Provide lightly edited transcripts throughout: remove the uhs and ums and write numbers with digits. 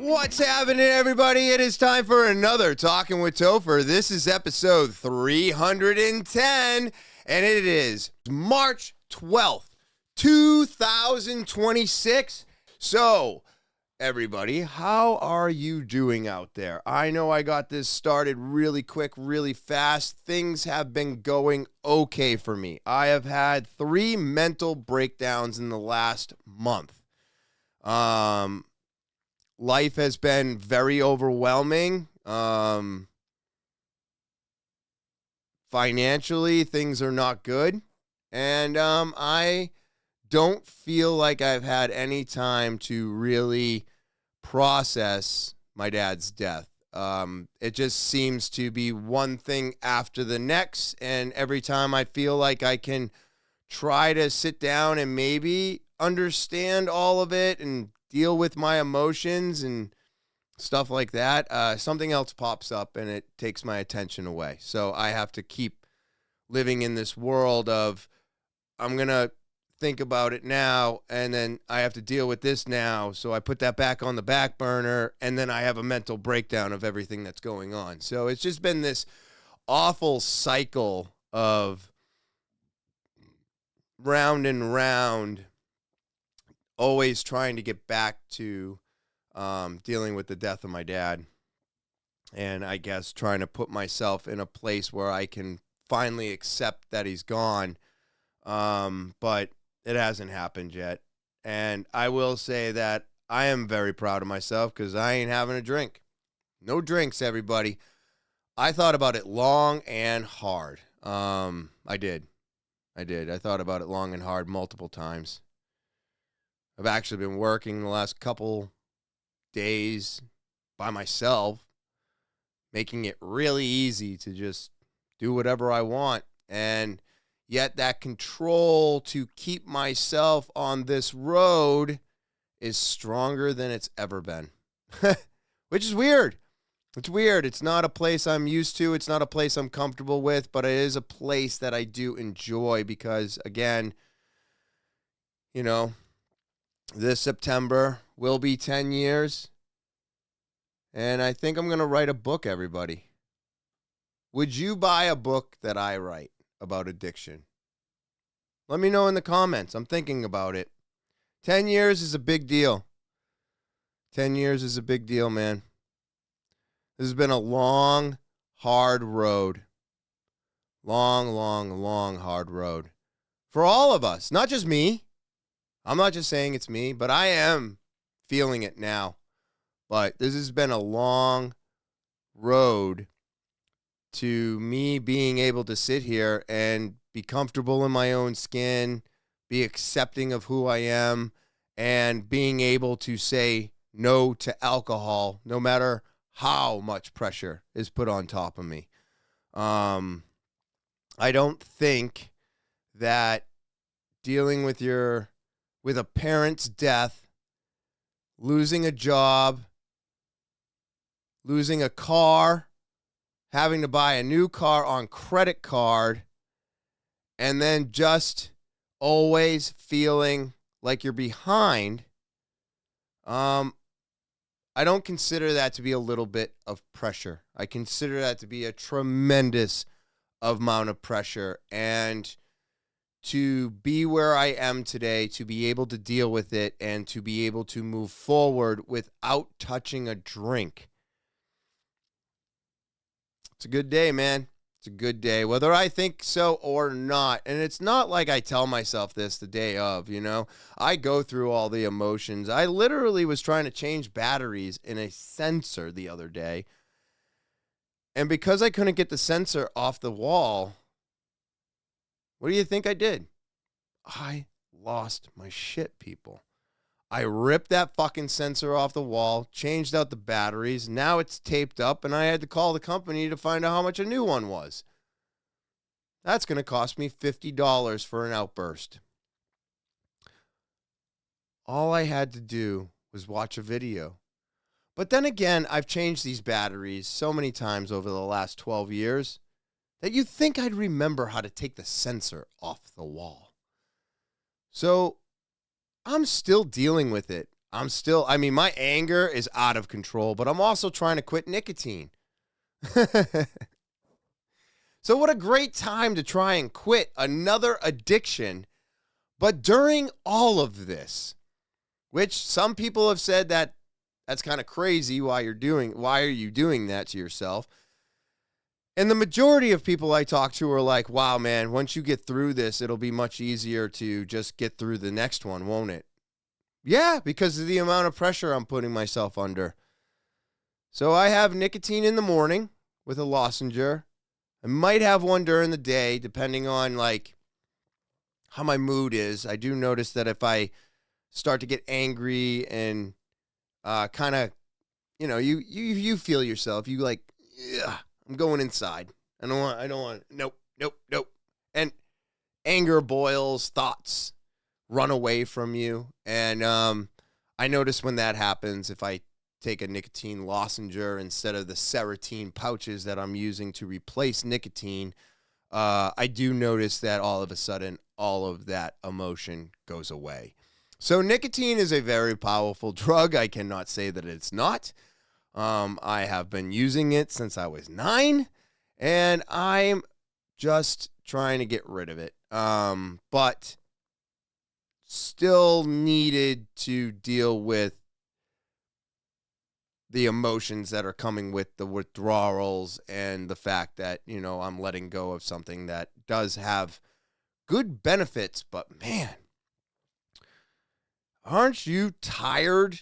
What's happening, everybody? It is time for another Talking with Topher. This is episode 310, and it is March 12th, 2026. So, everybody, how are you doing out there? I know I got this started really quick, really fast. Things have been going okay for me. I have had 3 mental breakdowns in the last month. Life has been very overwhelming. Financially, things are not good. And I don't feel like I've had any time to really process my dad's death. It just seems to be one thing after the next. And every time I feel like I can try to sit down and maybe understand all of it and deal with my emotions and stuff like that, something else pops up and it takes my attention away. So I have to keep living in this world of, I'm going to think about it now, and then I have to deal with this now. So I put that back on the back burner, and then I have a mental breakdown of everything that's going on. So it's just been this awful cycle of round and round, always trying to get back to dealing with the death of my dad. And I guess trying to put myself in a place where I can finally accept that he's gone. But it hasn't happened yet. And I will say that I am very proud of myself because I ain't having a drink. No drinks, everybody. I thought about it long and hard. I did. I thought about it long and hard multiple times. I've actually been working the last couple days by myself, making it really easy to just do whatever I want. And yet that control to keep myself on this road is stronger than it's ever been, which is weird. It's weird. It's not a place I'm used to. It's not a place I'm comfortable with, but it is a place that I do enjoy because, again, you know, this September will be 10 years, and I think I'm going to write a book, everybody. Would you buy a book that I write about addiction? Let me know in the comments. I'm thinking about it. 10 years is a big deal. 10 years is a big deal, man. This has been a long, hard road. Long, hard road. For all of us, not just me. I'm not just saying it's me, but I am feeling it now. But this has been a long road to me being able to sit here and be comfortable in my own skin, be accepting of who I am, and being able to say no to alcohol, no matter how much pressure is put on top of me. I don't think that dealing with a parent's death, losing a job, losing a car, having to buy a new car on credit card, and then just always feeling like you're behind, I don't consider that to be a little bit of pressure. I consider that to be a tremendous amount of pressure. And to be where I am today, to be able to deal with it, and to be able to move forward without touching a drink. It's a good day, man. It's a good day, whether I think so or not. And it's not like I tell myself this the day of, you know. I go through all the emotions. I literally was trying to change batteries in a sensor the other day. And because I couldn't get the sensor off the wall, what do you think I did? I lost my shit, people. I ripped that fucking sensor off the wall, changed out the batteries. Now it's taped up, and I had to call the company to find out how much a new one was. That's going to cost me $50 for an outburst. All I had to do was watch a video. But then again, I've changed these batteries so many times over the last 12 years that you'd think I'd remember how to take the sensor off the wall. So I'm still dealing with it. my anger is out of control, but I'm also trying to quit nicotine. So what a great time to try and quit another addiction. But during all of this, which some people have said that that's kind of crazy, why are you doing that to yourself? And the majority of people I talk to are like, wow, man, once you get through this, it'll be much easier to just get through the next one, won't it? Yeah, because of the amount of pressure I'm putting myself under. So I have nicotine in the morning with a lozenger. I might have one during the day, depending on like how my mood is. I do notice that if I start to get angry and kind of, you feel yourself, you like, I'm going inside. I don't want, nope. And anger boils, thoughts run away from you. And I notice when that happens, if I take a nicotine lozenger instead of the Serotonin pouches that I'm using to replace nicotine, I do notice that all of a sudden, all of that emotion goes away. So nicotine is a very powerful drug. I cannot say that it's not. I have been using it since I was 9, and I'm just trying to get rid of it. But still needed to deal with the emotions that are coming with the withdrawals and the fact that, I'm letting go of something that does have good benefits, but man, aren't you tired?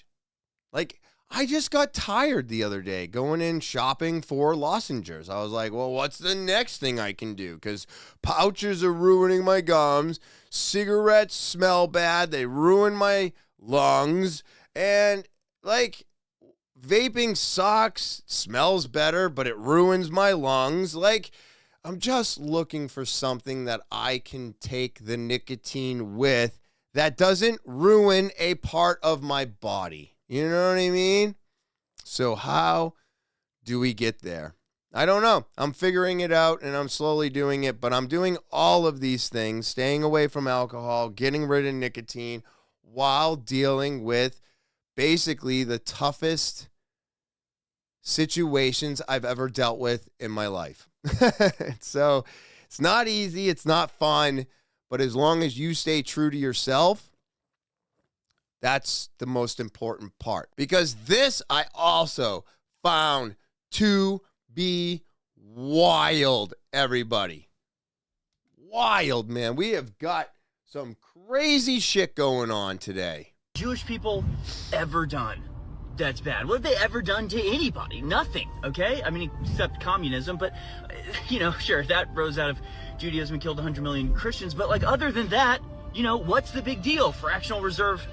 Like, I just got tired the other day going in shopping for lozengers. I was like, well, what's the next thing I can do? Because pouches are ruining my gums. Cigarettes smell bad. They ruin my lungs. And, like, vaping sucks, smells better, but it ruins my lungs. Like, I'm just looking for something that I can take the nicotine with that doesn't ruin a part of my body. You know what I mean? So how do we get there? I don't know. I'm figuring it out, and I'm slowly doing it, but I'm doing all of these things, staying away from alcohol, getting rid of nicotine, while dealing with basically the toughest situations I've ever dealt with in my life. So it's not easy. It's not fun. But as long as you stay true to yourself, that's the most important part. Because this I also found to be wild, everybody. Wild, man. We have got some crazy shit going on today. Jewish people ever done that's bad? What have they ever done to anybody? Nothing, okay? I mean, except communism, but, sure, that rose out of Judaism and killed 100 million Christians, but, like, other than that, what's the big deal? Fractional reserve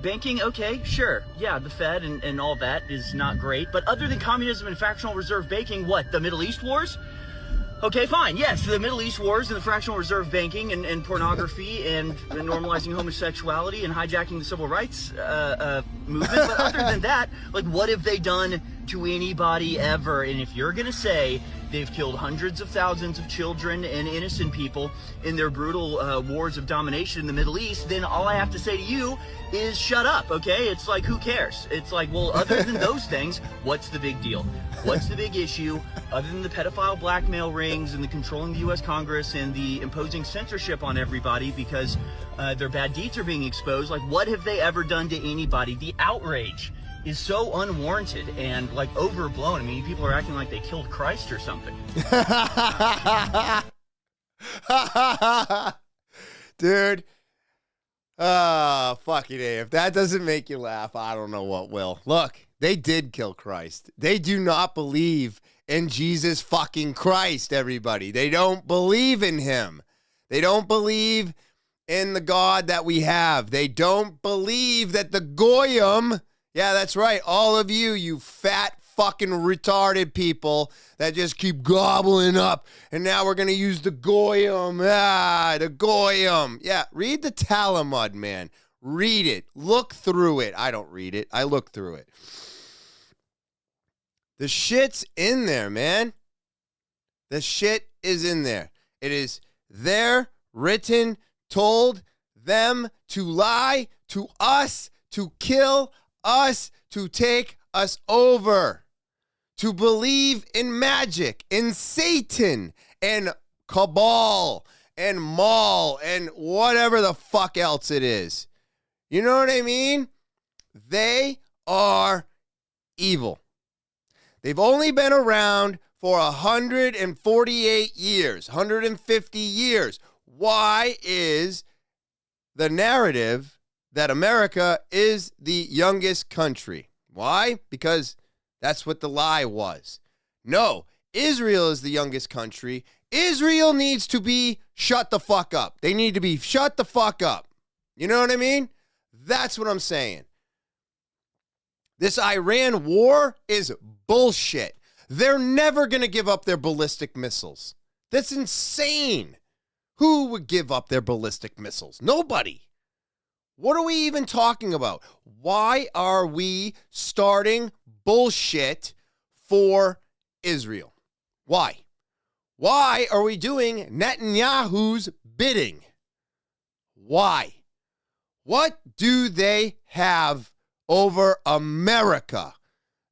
banking, okay, sure. Yeah, the Fed and all that is not great, but other than communism and fractional reserve banking, what, the Middle East wars? Okay, fine. Yes, the Middle East wars and the fractional reserve banking and pornography and normalizing homosexuality and hijacking the civil rights movement. But other than that, like, what have they done to anybody ever? And if you're going to say they've killed hundreds of thousands of children and innocent people in their brutal wars of domination in the Middle East, then all I have to say to you is shut up, okay? It's like, who cares? It's like, well, other than those things, what's the big deal? What's the big issue other than the pedophile blackmail rings and the controlling the U.S. Congress and the imposing censorship on everybody because their bad deeds are being exposed? Like, what have they ever done to anybody? The outrage is so unwarranted and, like, overblown. I mean, people are acting like they killed Christ or something. Dude. Fucking A. If that doesn't make you laugh, I don't know what will. Look, they did kill Christ. They do not believe in Jesus fucking Christ, everybody. They don't believe in him. They don't believe in the God that we have. They don't believe that the Goyim, yeah, that's right, all of you fat fucking retarded people that just keep gobbling up, and now we're going to use the Goyim. The Goyim. Yeah, read the Talmud, man. Read it. Look through it. I don't read it. I look through it. The shit's in there, man. The shit is in there. It is there, written, told them to lie to us to kill us, to take us over, to believe in magic, in Satan, and cabal, and Maul, and whatever the fuck else it is. You know what I mean? They are evil. They've only been around for 148 years, 150 years. Why is the narrative that America is the youngest country? Why? Because that's what the lie was. No, Israel is the youngest country. Israel needs to be shut the fuck up. They need to be shut the fuck up. You know what I mean? That's what I'm saying. This Iran war is bullshit. They're never going to give up their ballistic missiles. That's insane. Who would give up their ballistic missiles? Nobody. What are we even talking about? Why are we starting bullshit for Israel? Why? Why are we doing Netanyahu's bidding? Why? What do they have over America?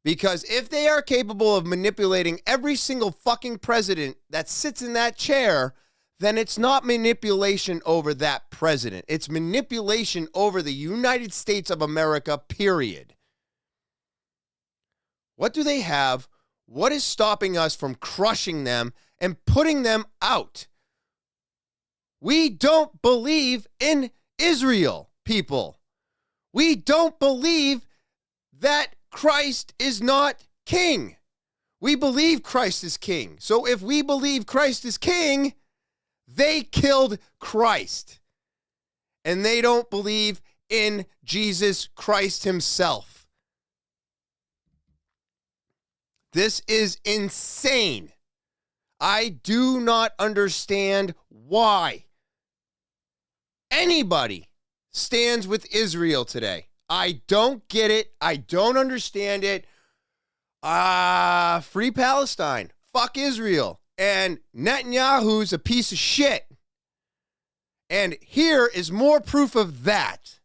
Because if they are capable of manipulating every single fucking president that sits in that chair, then it's not manipulation over that president. It's manipulation over the United States of America, period. What do they have? What is stopping us from crushing them and putting them out? We don't believe in Israel, people. We don't believe that Christ is not king. We believe Christ is king. So if we believe Christ is king, they killed Christ. And they don't believe in Jesus Christ himself. This is insane. I do not understand why anybody stands with Israel today. I don't get it. I don't understand it. Free Palestine. Fuck Israel. And Netanyahu's a piece of shit. And here is more proof of that.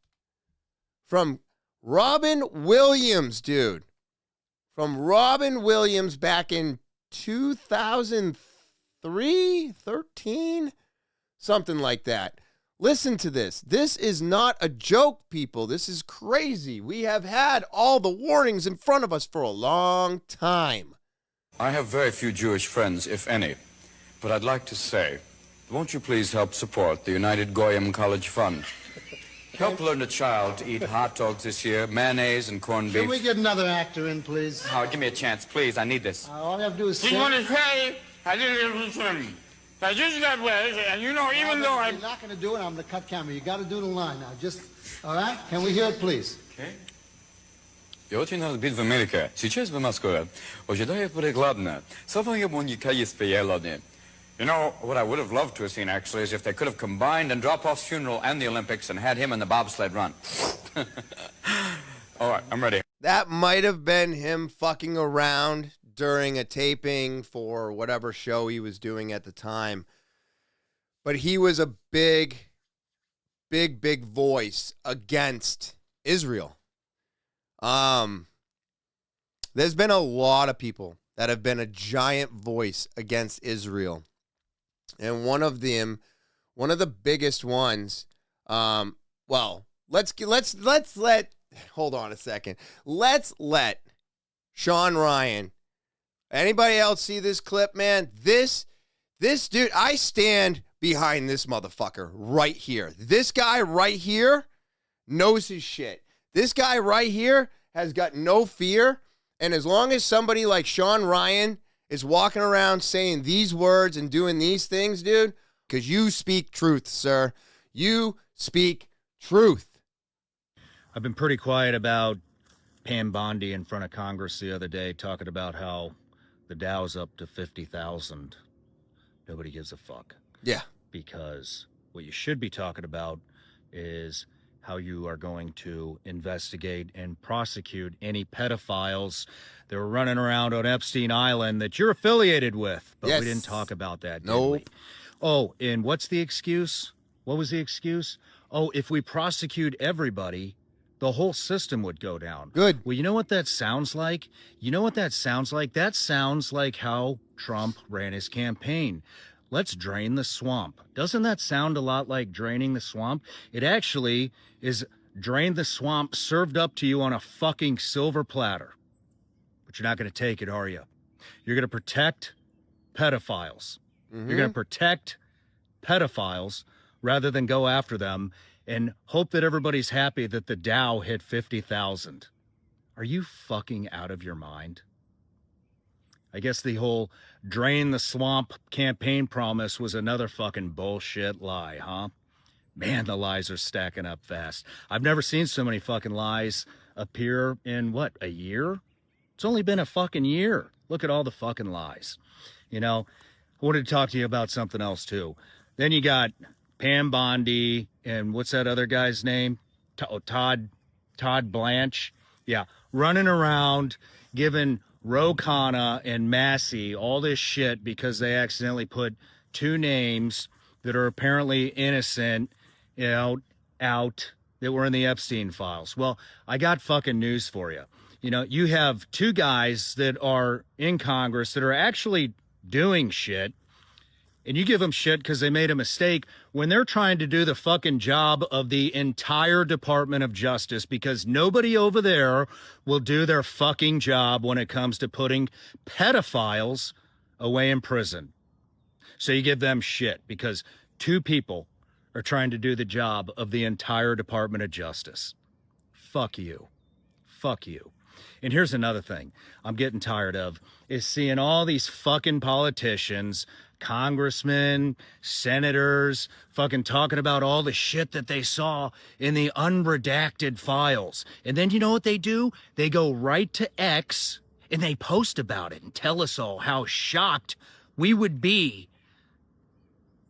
From Robin Williams, dude. From Robin Williams back in 2003, 13, something like that. Listen to this. This is not a joke, people. This is crazy. We have had all the warnings in front of us for a long time. I have very few Jewish friends, if any. But I'd like to say, won't you please help support the United Goyim College Fund? Help learn a child to eat hot dogs this year, mayonnaise and corned beef. Can we get another actor in, please? Howard, give me a chance, please. I need this. All you have to do is He's going to say, I didn't listen. I just got wet, and you know, even though I'm not going to do it, I'm going to cut camera. You got to do the line now. Just, all right? Can we hear it, please? Okay. Я очень рад быть в Америке. Сейчас в Москве. Ожидаю перекладно. Самое уникальное спеялание. You know, what I would have loved to have seen, actually, is if they could have combined and Drop-Off's funeral and the Olympics and had him in the bobsled run. All right, I'm ready. That might have been him fucking around during a taping for whatever show he was doing at the time. But he was a big voice against Israel. There's been a lot of people that have been a giant voice against Israel. And one of the biggest ones, let's let, hold on a second. Let's let Shawn Ryan, anybody else see this clip, man? This dude, I stand behind this motherfucker right here. This guy right here knows his shit. This guy right here has got no fear. And as long as somebody like Shawn Ryan is walking around saying these words and doing these things, dude, because you speak truth, sir. You speak truth. I've been pretty quiet about Pam Bondi in front of Congress the other day talking about how the Dow's up to 50,000. Nobody gives a fuck. Yeah. Because what you should be talking about is how you are going to investigate and prosecute any pedophiles that were running around on Epstein Island that you're affiliated with. But yes. We didn't talk about that, did nope. we? Oh, and what's the excuse? What was the excuse? Oh, if we prosecute everybody, The whole system would go down. Good. Well, you know what that sounds like? That sounds like how Trump ran his campaign. Let's drain the swamp. Doesn't that sound a lot like draining the swamp? It actually is drain the swamp served up to you on a fucking silver platter. But you're not going to take it, are you? You're going to protect pedophiles. You're going to protect pedophiles rather than go after them and hope that everybody's happy that the Dow hit 50,000. Are you fucking out of your mind? I guess the whole drain the swamp campaign promise was another fucking bullshit lie, huh? Man, the lies are stacking up fast. I've never seen so many fucking lies appear in, what, a year? It's only been a fucking year. Look at all the fucking lies. You know, I wanted to talk to you about something else, too. Then you got Pam Bondi and what's that other guy's name? Todd Blanche. Yeah, running around giving Ro Khanna and Massey all this shit because they accidentally put two names that are apparently innocent, you know, out that were in the Epstein files. Well, I got fucking news for you. You know, you have two guys that are in Congress that are actually doing shit, and you give them shit because they made a mistake when they're trying to do the fucking job of the entire Department of Justice, because nobody over there will do their fucking job when it comes to putting pedophiles away in prison. So you give them shit because two people are trying to do the job of the entire Department of Justice. Fuck you. Fuck you. And here's another thing I'm getting tired of is seeing all these fucking politicians, congressmen, senators, fucking talking about all the shit that they saw in the unredacted files. And then you know what they do? They go right to X and they post about it and tell us all how shocked we would be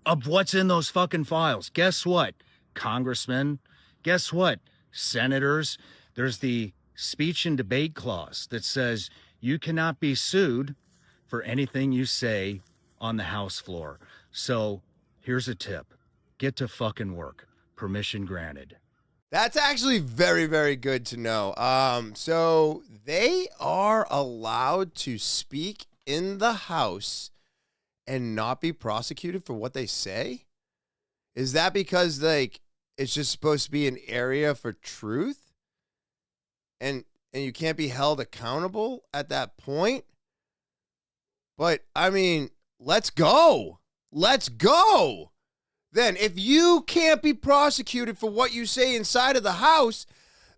of what's in those fucking files. Guess what, congressmen? Guess what, senators? There's the speech and debate clause that says you cannot be sued for anything you say on the House floor. So here's a tip. Get to fucking work. Permission granted. That's actually very, very good to know. So they are allowed to speak in the House and not be prosecuted for what they say? Is that because, like, it's just supposed to be an area for truth? And you can't be held accountable at that point? But, I mean, let's go. Let's go. Then, if you can't be prosecuted for what you say inside of the House,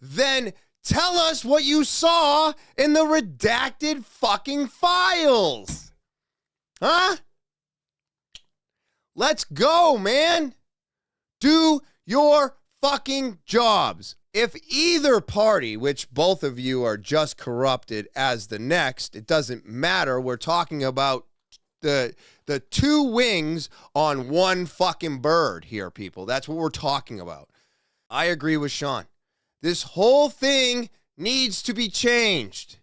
then tell us what you saw in the redacted fucking files. Huh? Let's go, man. Do your fucking jobs. If either party, which both of you are just corrupted as the next, it doesn't matter. We're talking about the two wings on one fucking bird here, people. That's what we're talking about. I agree with Shawn. This whole thing needs to be changed.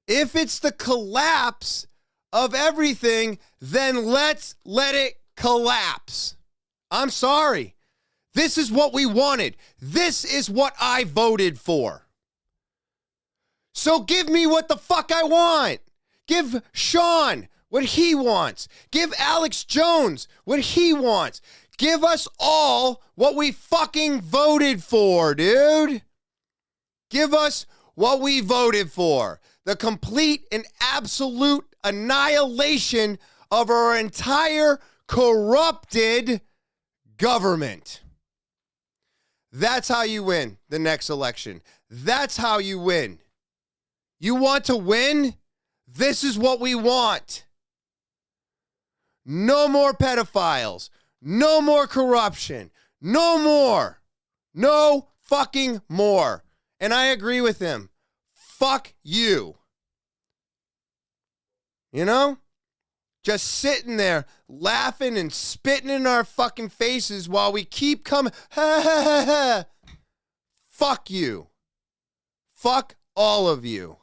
If it's the collapse of everything, then let's let it collapse. I'm sorry. This is what we wanted. This is what I voted for. So give me what the fuck I want. Give Shawn what he wants. Give Alex Jones what he wants. Give us all what we fucking voted for, dude. Give us what we voted for. The complete and absolute annihilation of our entire corrupted government. That's how you win the next election. That's how you win. You want to win? This is what we want. No more pedophiles. No more corruption. No more. No fucking more. And I agree with him. Fuck you. You know? Just sitting there laughing and spitting in our fucking faces while we keep coming. Ha ha ha ha. Fuck you. Fuck all of you.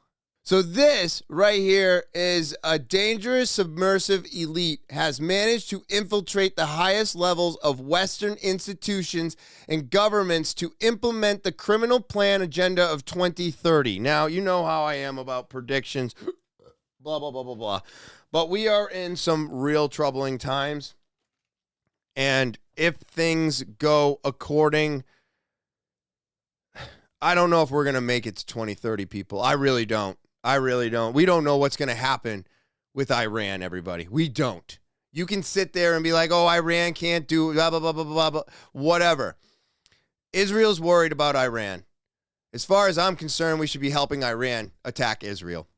So this right here is a dangerous submersive elite has managed to infiltrate the highest levels of Western institutions and governments to implement the criminal plan agenda of 2030. Now, you know how I am about predictions, blah, blah, blah, blah, blah. But we are in some real troubling times. And if things go according, I don't know if we're going to make it to 2030, people. I really don't. We don't know what's going to happen with Iran, everybody. We don't. You can sit there and be like, oh, Iran can't do blah, blah, blah, blah, blah, blah, whatever. Israel's worried about Iran. As far as I'm concerned, we should be helping Iran attack Israel.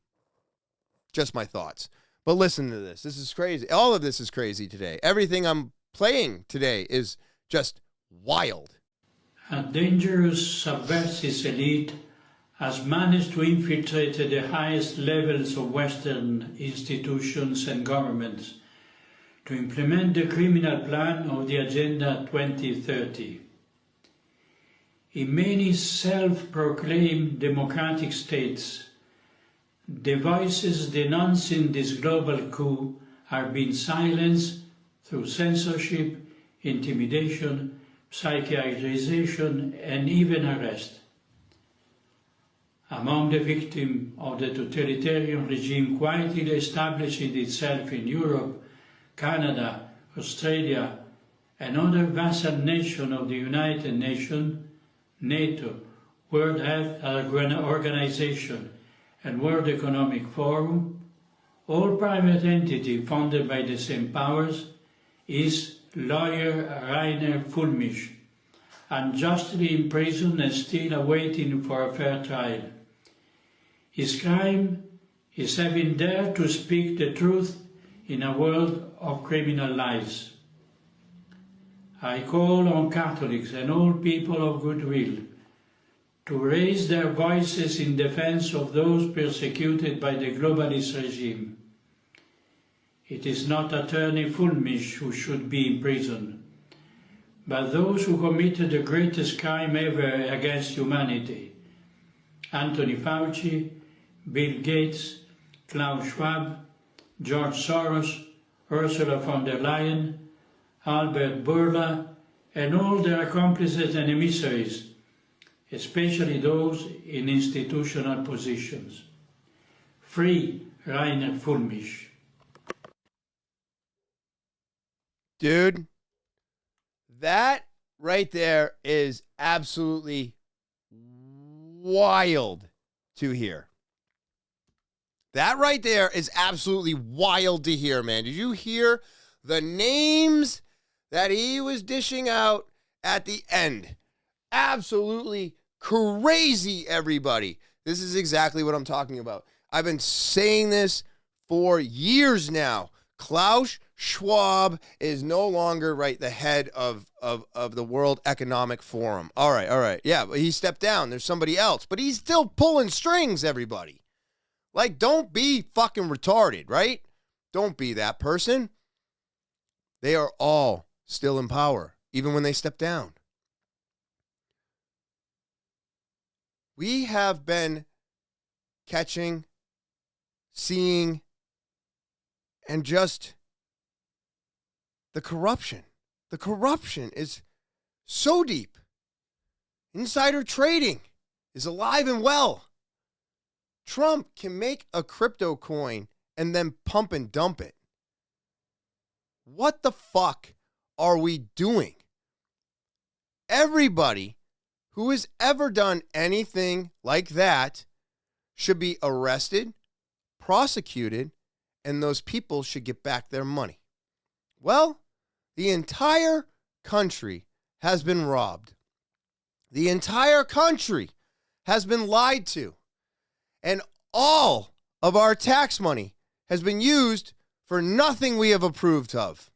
Just my thoughts. But listen to this. This is crazy. All of this is crazy today. Everything I'm playing today is just wild. A dangerous subversive elite has managed to infiltrate the highest levels of Western institutions and governments to implement the criminal plan of the Agenda 2030. In many self-proclaimed democratic states, the voices denouncing this global coup are being silenced through censorship, intimidation, psychiatrization, and even arrest. Among the victims of the totalitarian regime quietly establishing itself in Europe, Canada, Australia, and other vassal nations of the United Nations, NATO, World Health Organization, and World Economic Forum, all private entities funded by the same powers, is lawyer Rainer Fulmich, unjustly imprisoned and still awaiting for a fair trial. His crime is having dared to speak the truth in a world of criminal lies. I call on Catholics and all people of goodwill to raise their voices in defense of those persecuted by the globalist regime. It is not Attorney Fulmich who should be imprisoned, but those who committed the greatest crime ever against humanity: Anthony Fauci, Bill Gates, Klaus Schwab, George Soros, Ursula von der Leyen, Albert Bourla, and all their accomplices and emissaries, especially those in institutional positions. Free Rainer Fulmich. Dude, that right there is absolutely wild to hear. That right there is absolutely wild to hear, man. Did you hear the names that he was dishing out at the end? Absolutely crazy, everybody. This is exactly what I'm talking about. I've been saying this for years now. Klaus Schwab is no longer the head of the World Economic Forum. All right. Yeah, but he stepped down. There's somebody else. But he's still pulling strings, everybody. Like, don't be fucking retarded, right? Don't be that person. They are all still in power, even when they step down. We have been catching, seeing, and just the corruption. The corruption is so deep. Insider trading is alive and well. Trump can make a crypto coin and then pump and dump it. What the fuck are we doing? Everybody who has ever done anything like that should be arrested, prosecuted, and those people should get back their money. Well, the entire country has been robbed. The entire country has been lied to. And all of our tax money has been used for nothing we have approved of.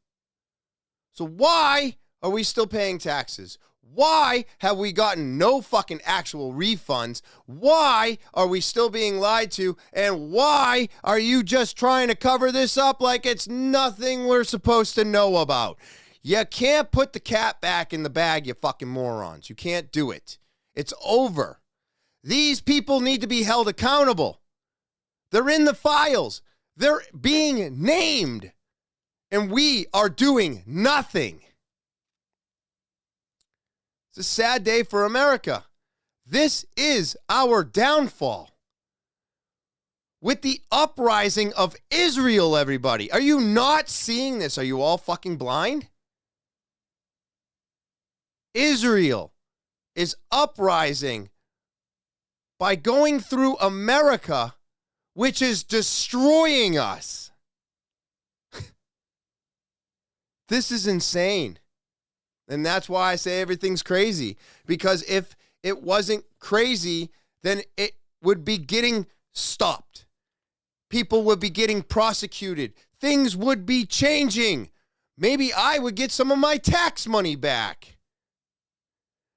So why are we still paying taxes? Why have we gotten no fucking actual refunds? Why are we still being lied to? And why are you just trying to cover this up like it's nothing we're supposed to know about? You can't put the cat back in the bag, you fucking morons. You can't do it. It's over. These people need to be held accountable. They're in the files. They're being named. And we are doing nothing. It's a sad day for America. This is our downfall. With the uprising of Israel, everybody. Are you not seeing this? Are you all fucking blind? Israel is uprising by going through America, which is destroying us. This is insane. And that's why I say everything's crazy. Because if it wasn't crazy, then it would be getting stopped. People would be getting prosecuted. Things would be changing. Maybe I would get some of my tax money back.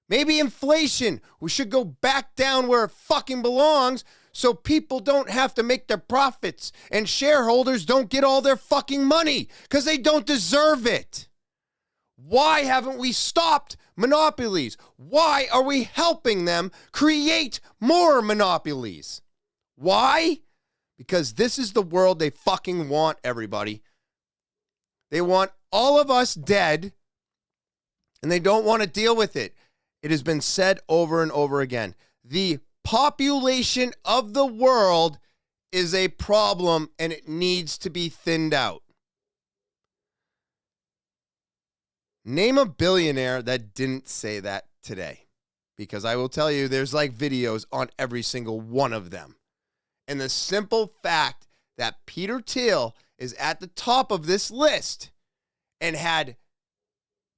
Maybe inflation, we should go back down where it fucking belongs so people don't have to make their profits and shareholders don't get all their fucking money because they don't deserve it. Why haven't we stopped monopolies? Why are we helping them create more monopolies? Why? Because this is the world they fucking want, everybody. They want all of us dead, and they don't want to deal with it. It has been said over and over again. The population of the world is a problem, and it needs to be thinned out. Name a billionaire that didn't say that today. Because I will tell you, there's like videos on every single one of them. And the simple fact that Peter Thiel is at the top of this list and had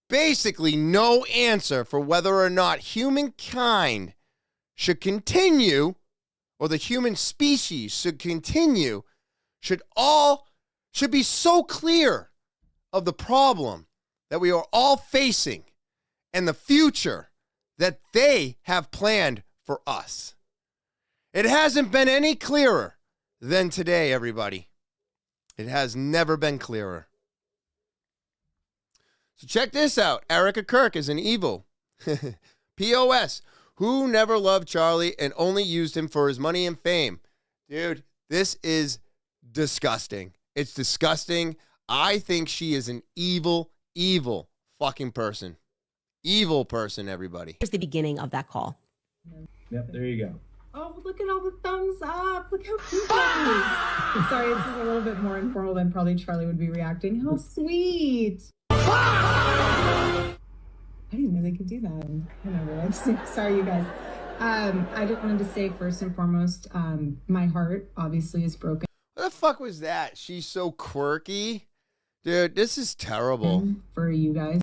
basically no answer for whether or not humankind should continue, or the human species should continue, should be so clear of the problem that we are all facing and the future that they have planned for us. It hasn't been any clearer than today, everybody. It has never been clearer. So check this out. Erika Kirk is an evil POS who never loved Charlie and only used him for his money and fame. Dude, this is disgusting. It's disgusting. I think she is an evil fucking person. Evil person, everybody. Here's the beginning of that call. Yep, there you go. Oh, look at all the thumbs up. Look how cute that is. Sorry, this is a little bit more informal than probably Charlie would be reacting. How sweet. I didn't know they could do that. Whatever. Sorry, you guys. I just wanted to say, first and foremost, my heart obviously is broken. What the fuck was that? She's so quirky. Dude, this is terrible. For you guys.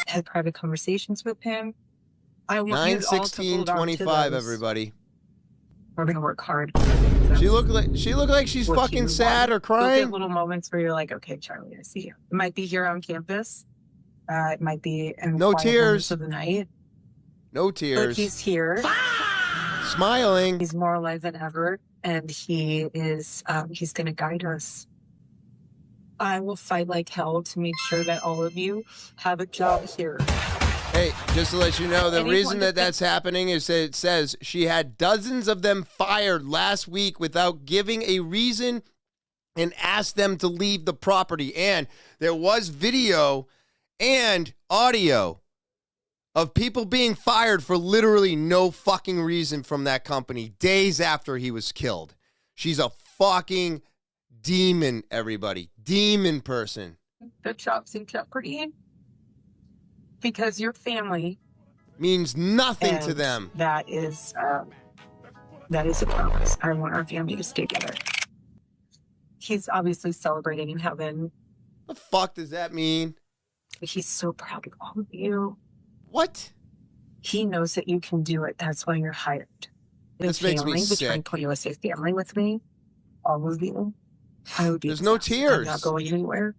Had private conversations with him. I want 9/16/25, everybody. We're gonna work hard. She looked like she's fucking sad or crying. Those little moments where you're like, okay, Charlie, I see you. It might be here on campus. It might be in no quiet tears moments of the night. No tears. But he's here, smiling. He's more alive than ever, and he is. He's gonna guide us. I will fight like hell to make sure that all of you have a job here. Hey, just to let you know, the reason that that's happening is that it says she had dozens of them fired last week without giving a reason and asked them to leave the property. And there was video and audio of people being fired for literally no fucking reason from that company days after he was killed. She's a fucking demon, everybody. Demon person. The job's in jeopardy. Because your family means nothing to them. That is a promise. I want our family to stay together. He's obviously celebrating in heaven. The fuck does that mean? He's so proud of all of you. What? He knows that you can do it. That's why you're hired. This makes me sick. TPUSA family with me, all of you. I would be. There's no tears. I'm not going anywhere.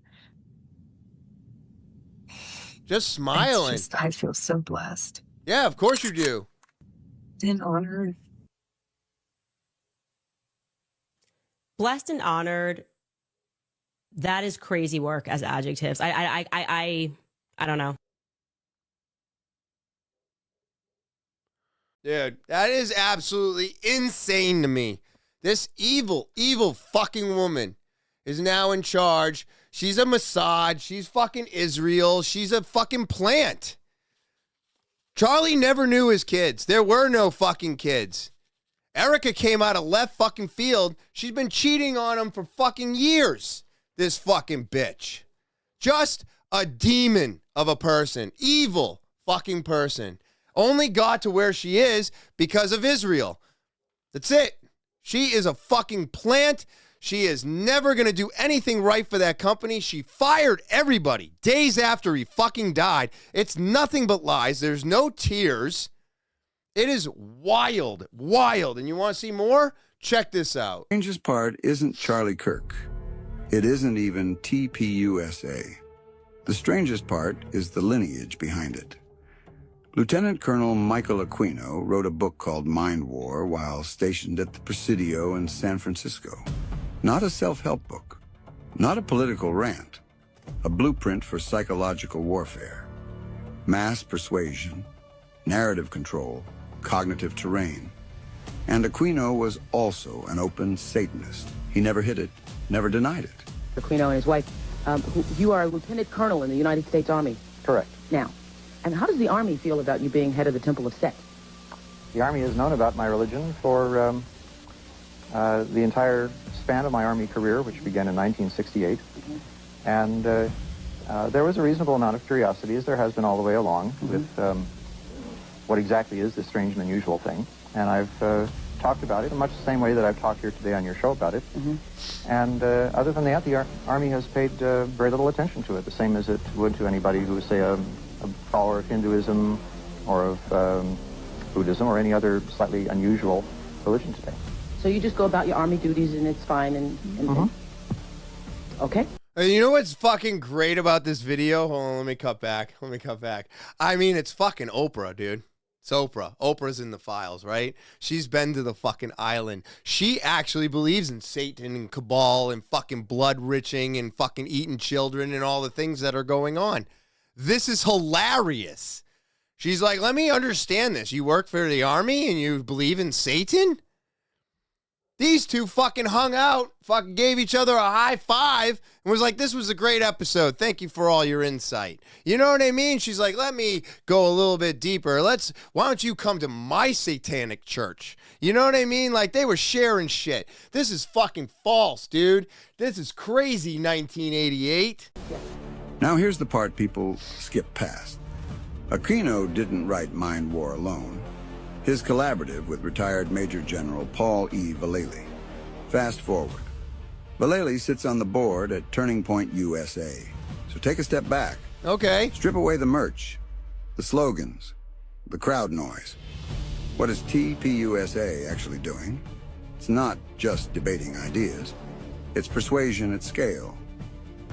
Just smiling. I feel so blessed. Yeah, of course you do. And honored. Blessed and honored. That is crazy work as adjectives. I don't know. Dude, that is absolutely insane to me. This evil, evil fucking woman is now in charge. She's a Mossad. She's fucking Israel. She's a fucking plant. Charlie never knew his kids. There were no fucking kids. Erika came out of left fucking field. She's been cheating on him for fucking years. This fucking bitch. Just a demon of a person. Evil fucking person. Only got to where she is because of Israel. That's it. She is a fucking plant. She is never going to do anything right for that company. She fired everybody days after he fucking died. It's nothing but lies. There's no tears. It is wild, wild. And you want to see more? Check this out. The strangest part isn't Charlie Kirk. It isn't even TPUSA. The strangest part is the lineage behind it. Lieutenant Colonel Michael Aquino wrote a book called Mind War while stationed at the Presidio in San Francisco. Not a self-help book, not a political rant, a blueprint for psychological warfare. Mass persuasion, narrative control, cognitive terrain. And Aquino was also an open Satanist. He never hid it, never denied it. Aquino and his wife, you are a lieutenant colonel in the United States Army. Correct. Now, and how does the Army feel about you being head of the Temple of Set? The Army has known about my religion for the entire span of my Army career, which began in 1968. And there was a reasonable amount of curiosity, as there has been all the way along, with what exactly is this strange and unusual thing. And I've talked about it in much the same way that I've talked here today on your show about it. And other than that, the Army has paid very little attention to it, the same as it would to anybody who was, say, a follower of Hinduism or of Buddhism or any other slightly unusual religion today. So you just go about your Army duties and it's fine and okay? You know what's fucking great about this video? Hold on, let me cut back. I mean, it's fucking Oprah, dude. It's Oprah. Oprah's in the files, right? She's been to the fucking island. She actually believes in Satan and cabal and fucking blood-riching and fucking eating children and all the things that are going on. This is hilarious. She's like, let me understand this. You work for the Army and you believe in Satan? These two fucking hung out, fucking gave each other a high five, and was like, this was a great episode. Thank you for all your insight. You know what I mean? She's like, let me go a little bit deeper. Why don't you come to my satanic church? You know what I mean? Like, they were sharing shit. This is fucking false, dude. This is crazy, 1988. Now here's the part people skip past. Aquino didn't write Mind War alone. His collaborative with retired Major General Paul E. Vallely. Fast forward. Vallely sits on the board at Turning Point USA. So take a step back. Okay. Strip away the merch, the slogans, the crowd noise. What is TPUSA actually doing? It's not just debating ideas. It's persuasion at scale.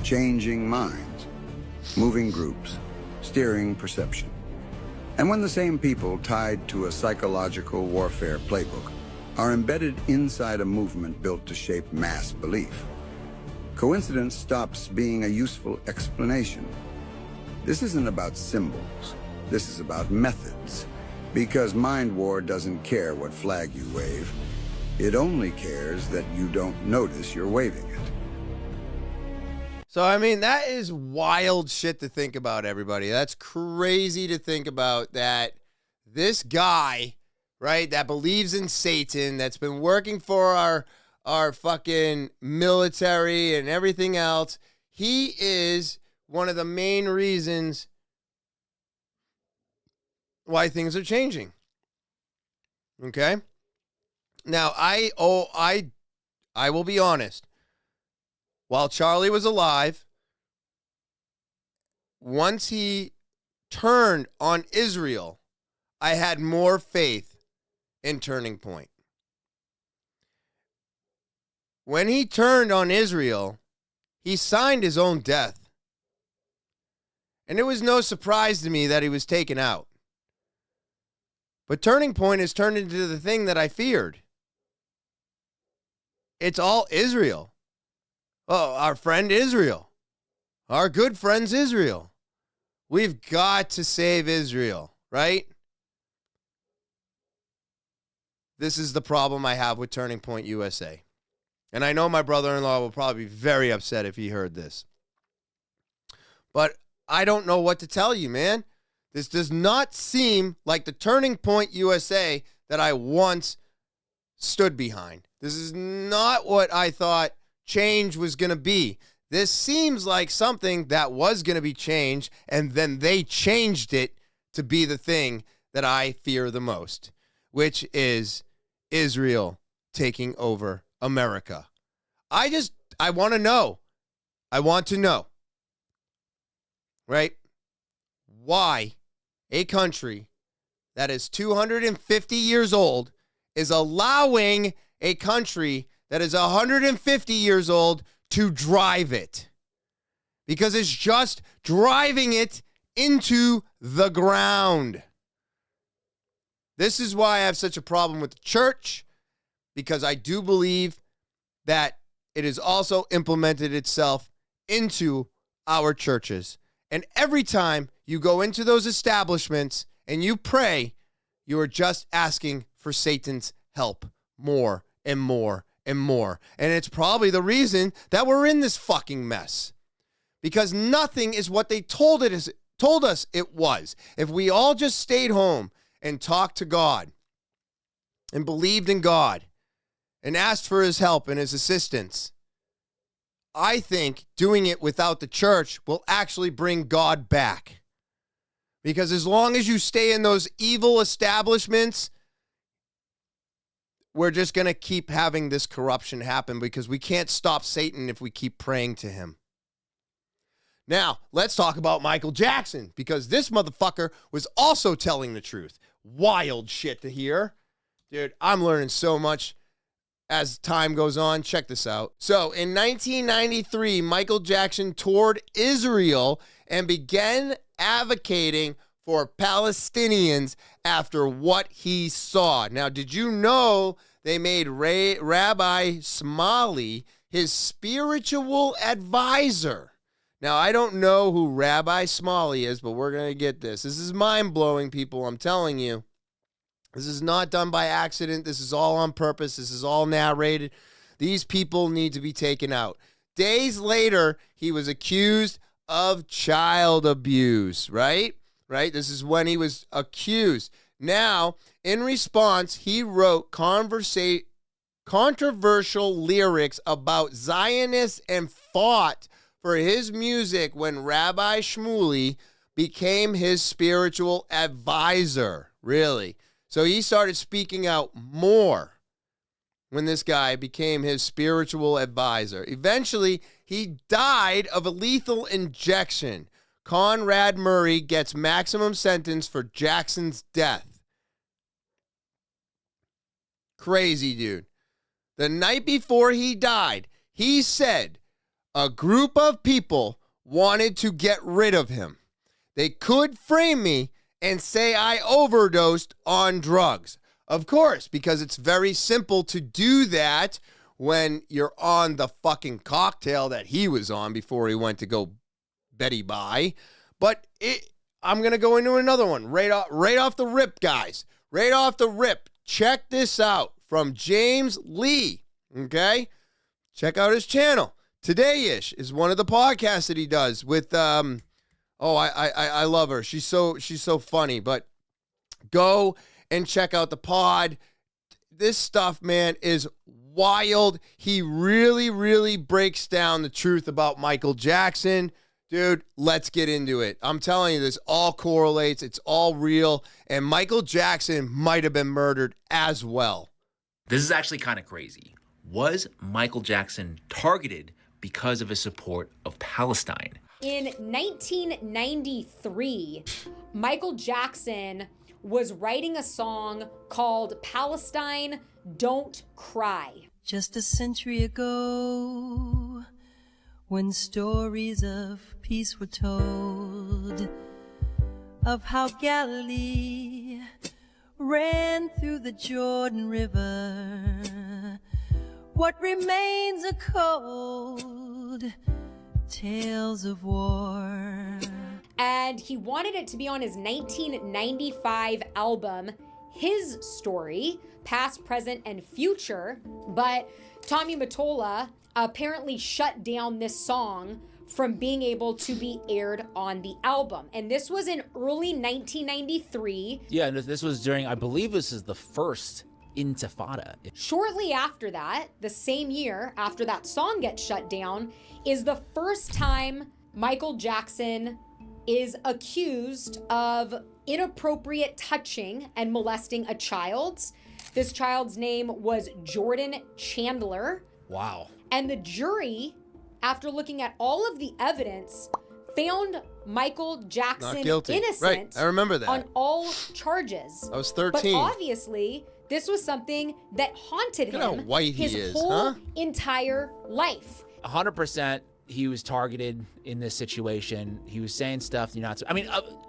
Changing minds. Moving groups. Steering perception. And when the same people tied to a psychological warfare playbook are embedded inside a movement built to shape mass belief, coincidence stops being a useful explanation. This isn't about symbols. This is about methods. Because Mind War doesn't care what flag you wave. It only cares that you don't notice you're waving it. So, I mean, that is wild shit to think about, everybody. That's crazy to think about, that this guy, right, that believes in Satan, that's been working for our fucking military and everything else, he is one of the main reasons why things are changing. Okay? Now, I will be honest. While Charlie was alive, once he turned on Israel, I had more faith in Turning Point. When he turned on Israel, he signed his own death. And it was no surprise to me that he was taken out. But Turning Point has turned into the thing that I feared. It's all Israel. Oh, our friend Israel. Our good friends Israel. We've got to save Israel, right? this is the problem I have with Turning Point USA. And I know my brother-in-law will probably be very upset if he heard this. But I don't know what to tell you, man. This does not seem like the Turning Point USA that I once stood behind. This is not what I thought change was going to be. This seems like something that was going to be changed, and then they changed it to be the thing that I fear the most, which is Israel taking over America. I want to know. I want to know, right? Why a country that is 250 years old is allowing a country that is 150 years old to drive it. Because it's just driving it into the ground. This is why I have such a problem with the church, because I do believe that it has also implemented itself into our churches. And every time you go into those establishments and you pray, you are just asking for Satan's help more and more and more. And it's probably the reason that we're in this fucking mess. Because nothing is what they told us it was. If we all just stayed home and talked to God and believed in God and asked for his help and his assistance, I think doing it without the church will actually bring God back. Because as long as you stay in those evil establishments, we're just going to keep having this corruption happen, because we can't stop Satan if we keep praying to him. Now, let's talk about Michael Jackson, because this motherfucker was also telling the truth. Wild shit to hear. Dude, I'm learning so much as time goes on. Check this out. So, in 1993, Michael Jackson toured Israel and began advocating for Palestinians after what he saw. Now, did you know they made Rabbi Smalley his spiritual advisor? Now, I don't know who Rabbi Smalley is, but we're going to get this. This is mind-blowing, people, I'm telling you. This is not done by accident. This is all on purpose. This is all narrated. These people need to be taken out. Days later, he was accused of child abuse, right? This is when he was accused. Now, in response, he wrote controversial lyrics about Zionists and fought for his music when Rabbi Shmuley became his spiritual advisor. Really? So he started speaking out more when this guy became his spiritual advisor. Eventually, he died of a lethal injection. Conrad Murray gets maximum sentence for Jackson's death. Crazy dude. The night before he died, he said a group of people wanted to get rid of him. They could frame me and say I overdosed on drugs. Of course, because it's very simple to do that when you're on the fucking cocktail that he was on before he went to go Betty Bye. But I'm going to go into another one right off the rip, guys. Right off the rip. Check this out from James Lee, okay? Check out his channel. Today-ish is one of the podcasts that he does with, I love her. She's so funny, but go and check out the pod. This stuff, man, is wild. He really, really breaks down the truth about Michael Jackson. Dude, let's get into it. I'm telling you, this all correlates. It's all real. And Michael Jackson might have been murdered as well. This is actually kind of crazy. Was Michael Jackson targeted because of his support of Palestine? In 1993, Michael Jackson was writing a song called Palestine, Don't Cry. Just a century ago, when stories of peace were told, of how Galilee ran through the Jordan River, what remains are cold tales of war. And he wanted it to be on his 1995 album, his story, past, present, and future. But Tommy Mottola apparently shut down this song from being able to be aired on the album. And this was in early 1993. Yeah, and this was during, I believe this is the first Intifada. Shortly after that, the same year after that song gets shut down, is the first time Michael Jackson is accused of inappropriate touching and molesting a child. This child's name was Jordan Chandler. Wow. And the jury, after looking at all of the evidence, found Michael Jackson Not guilty. innocent. Right, I remember that. On all charges. I was 13. But obviously, this was something that haunted Look at him how white he his is, whole huh? entire life. 100% he was targeted in this situation. He was saying stuff you're not. I mean,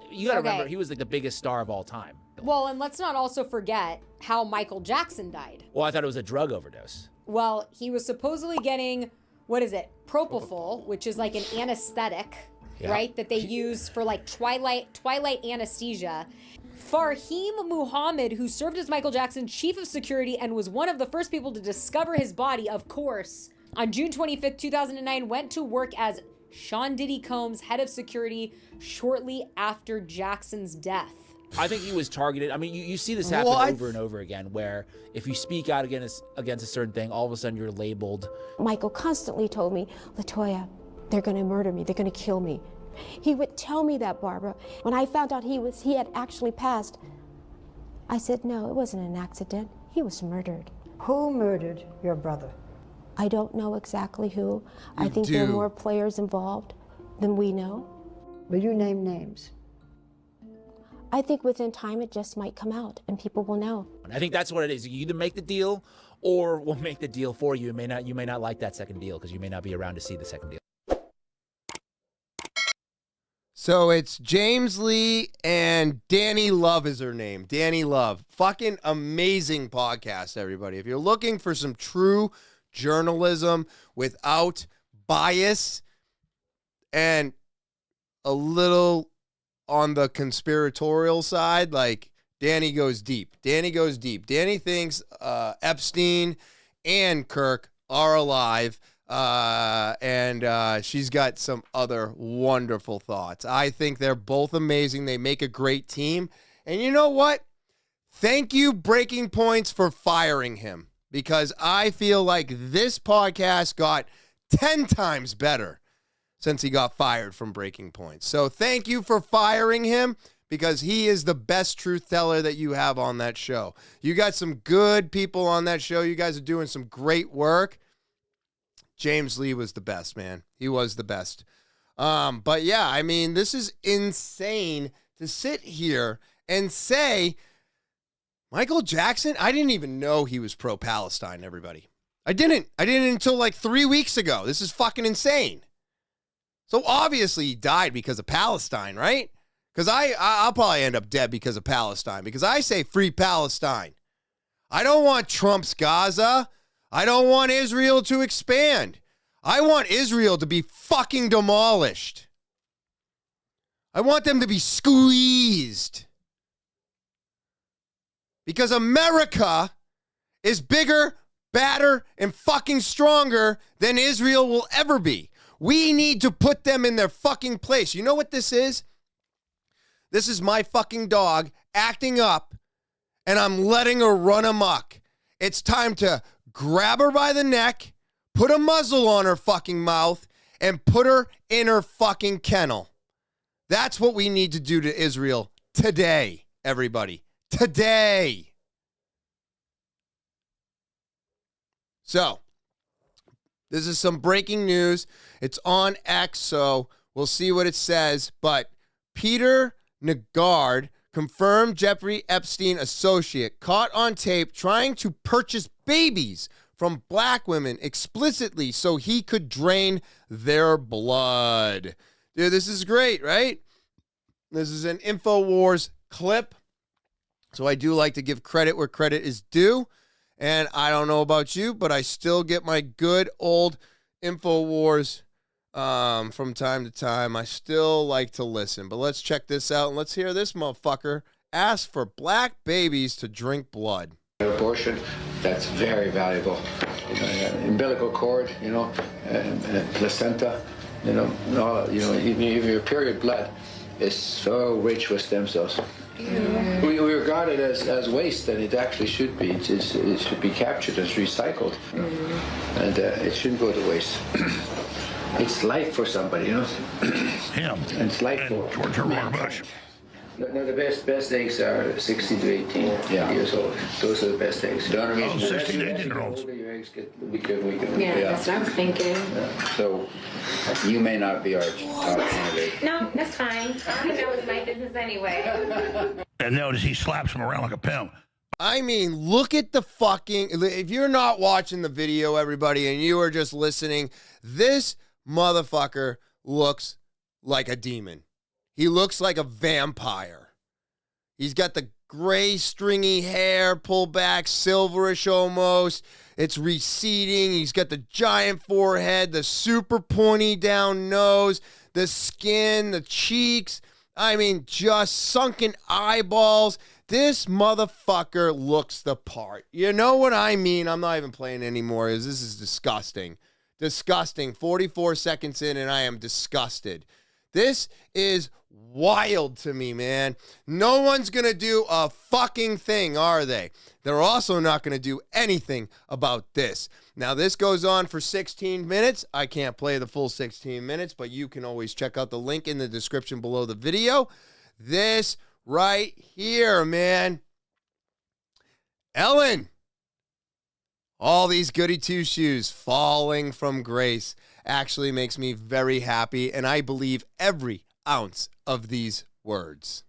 you got to remember, he was like the biggest star of all time. Well, and let's not also forget how Michael Jackson died. Well, I thought it was a drug overdose. Well, he was supposedly getting, what is it? Propofol, which is like an anesthetic, Yeah. right? That they use for like twilight anesthesia. Farhim Muhammad, who served as Michael Jackson's chief of security and was one of the first people to discover his body, of course, on June 25th, 2009, went to work as Sean Diddy Combs' head of security shortly after Jackson's death. I think he was targeted. I mean, you see this happen over and over again, where if you speak out against a certain thing, all of a sudden you're labeled. Michael constantly told me, Latoya, they're going to murder me. They're going to kill me. He would tell me that, Barbara. When I found out he had actually passed, I said, no, it wasn't an accident. He was murdered. Who murdered your brother? I don't know exactly who. I think there are more players involved than we know. Will you name names? I think within time it just might come out and people will know. I think that's what it is. You either make the deal or we'll make the deal for you. You may not like that second deal because you may not be around to see the second deal. So it's James Lee and Danny Love is her name. Danny Love. Fucking amazing podcast, everybody. If you're looking for some true journalism without bias and a little on the conspiratorial side, like Danny goes deep. Danny goes deep. Danny thinks Epstein and Kirk are alive. And she's got some other wonderful thoughts. I think they're both amazing. They make a great team. And you know what? Thank you, Breaking Points, for firing him, because I feel like this podcast got 10 times better since he got fired from Breaking Points. So thank you for firing him, because he is the best truth teller that you have on that show. You got some good people on that show. You guys are doing some great work. James Lee was the best, man. He was the best. But yeah, I mean, this is insane to sit here and say, Michael Jackson, I didn't even know he was pro-Palestine, everybody. I didn't until like 3 weeks ago. This is fucking insane. So obviously he died because of Palestine, right? Because I'll probably end up dead because of Palestine, because I say free Palestine. I don't want Trump's Gaza. I don't want Israel to expand. I want Israel to be fucking demolished. I want them to be squeezed. Because America is bigger, badder, and fucking stronger than Israel will ever be. We need to put them in their fucking place. You know what this is? This is my fucking dog acting up, and I'm letting her run amok. It's time to grab her by the neck, put a muzzle on her fucking mouth, and put her in her fucking kennel. That's what we need to do to Israel today, everybody. Today. So, this is some breaking news. It's on X, so we'll see what it says. But Peter Nygard, confirmed Jeffrey Epstein associate, caught on tape trying to purchase babies from black women explicitly so he could drain their blood. Dude, this is great, right? This is an InfoWars clip. So I do like to give credit where credit is due. And I don't know about you, but I still get my good old InfoWars from time to time. I still like to listen. But let's check this out and let's hear this motherfucker asked for black babies to drink blood. Abortion, that's very valuable. Umbilical cord, placenta, even your period blood is so rich with stem cells. We regard it as waste, and it actually should be. It should be captured as recycled, and it shouldn't go to waste. It's life for somebody, Him. And it's life for George H.W. Bush. No, the best eggs are 16 to 18 years old. Those are the best eggs. 16 to 18-year-olds. Your eggs get weaker and weaker. Yeah, that's what I was thinking. So you may not be our top candidate. No, that's fine. That was my business anyway. And notice he slaps him around like a pimp. I mean, look at the fucking... If you're not watching the video, everybody, and you are just listening, this motherfucker looks like a demon. He looks like a vampire. He's got the gray, stringy hair pulled back, silverish almost. It's receding. He's got the giant forehead, the super pointy down nose, the skin, the cheeks. I mean, just sunken eyeballs. This motherfucker looks the part. You know what I mean? I'm not even playing anymore. This is disgusting. Disgusting. 44 seconds in, and I am disgusted. This is wild to me, man. No one's going to do a fucking thing, are they? They're also not going to do anything about this. Now, this goes on for 16 minutes. I can't play the full 16 minutes, but you can always check out the link in the description below the video. This right here, man. Ellen. All these goody two-shoes falling from grace actually makes me very happy, and I believe every ounce of these words.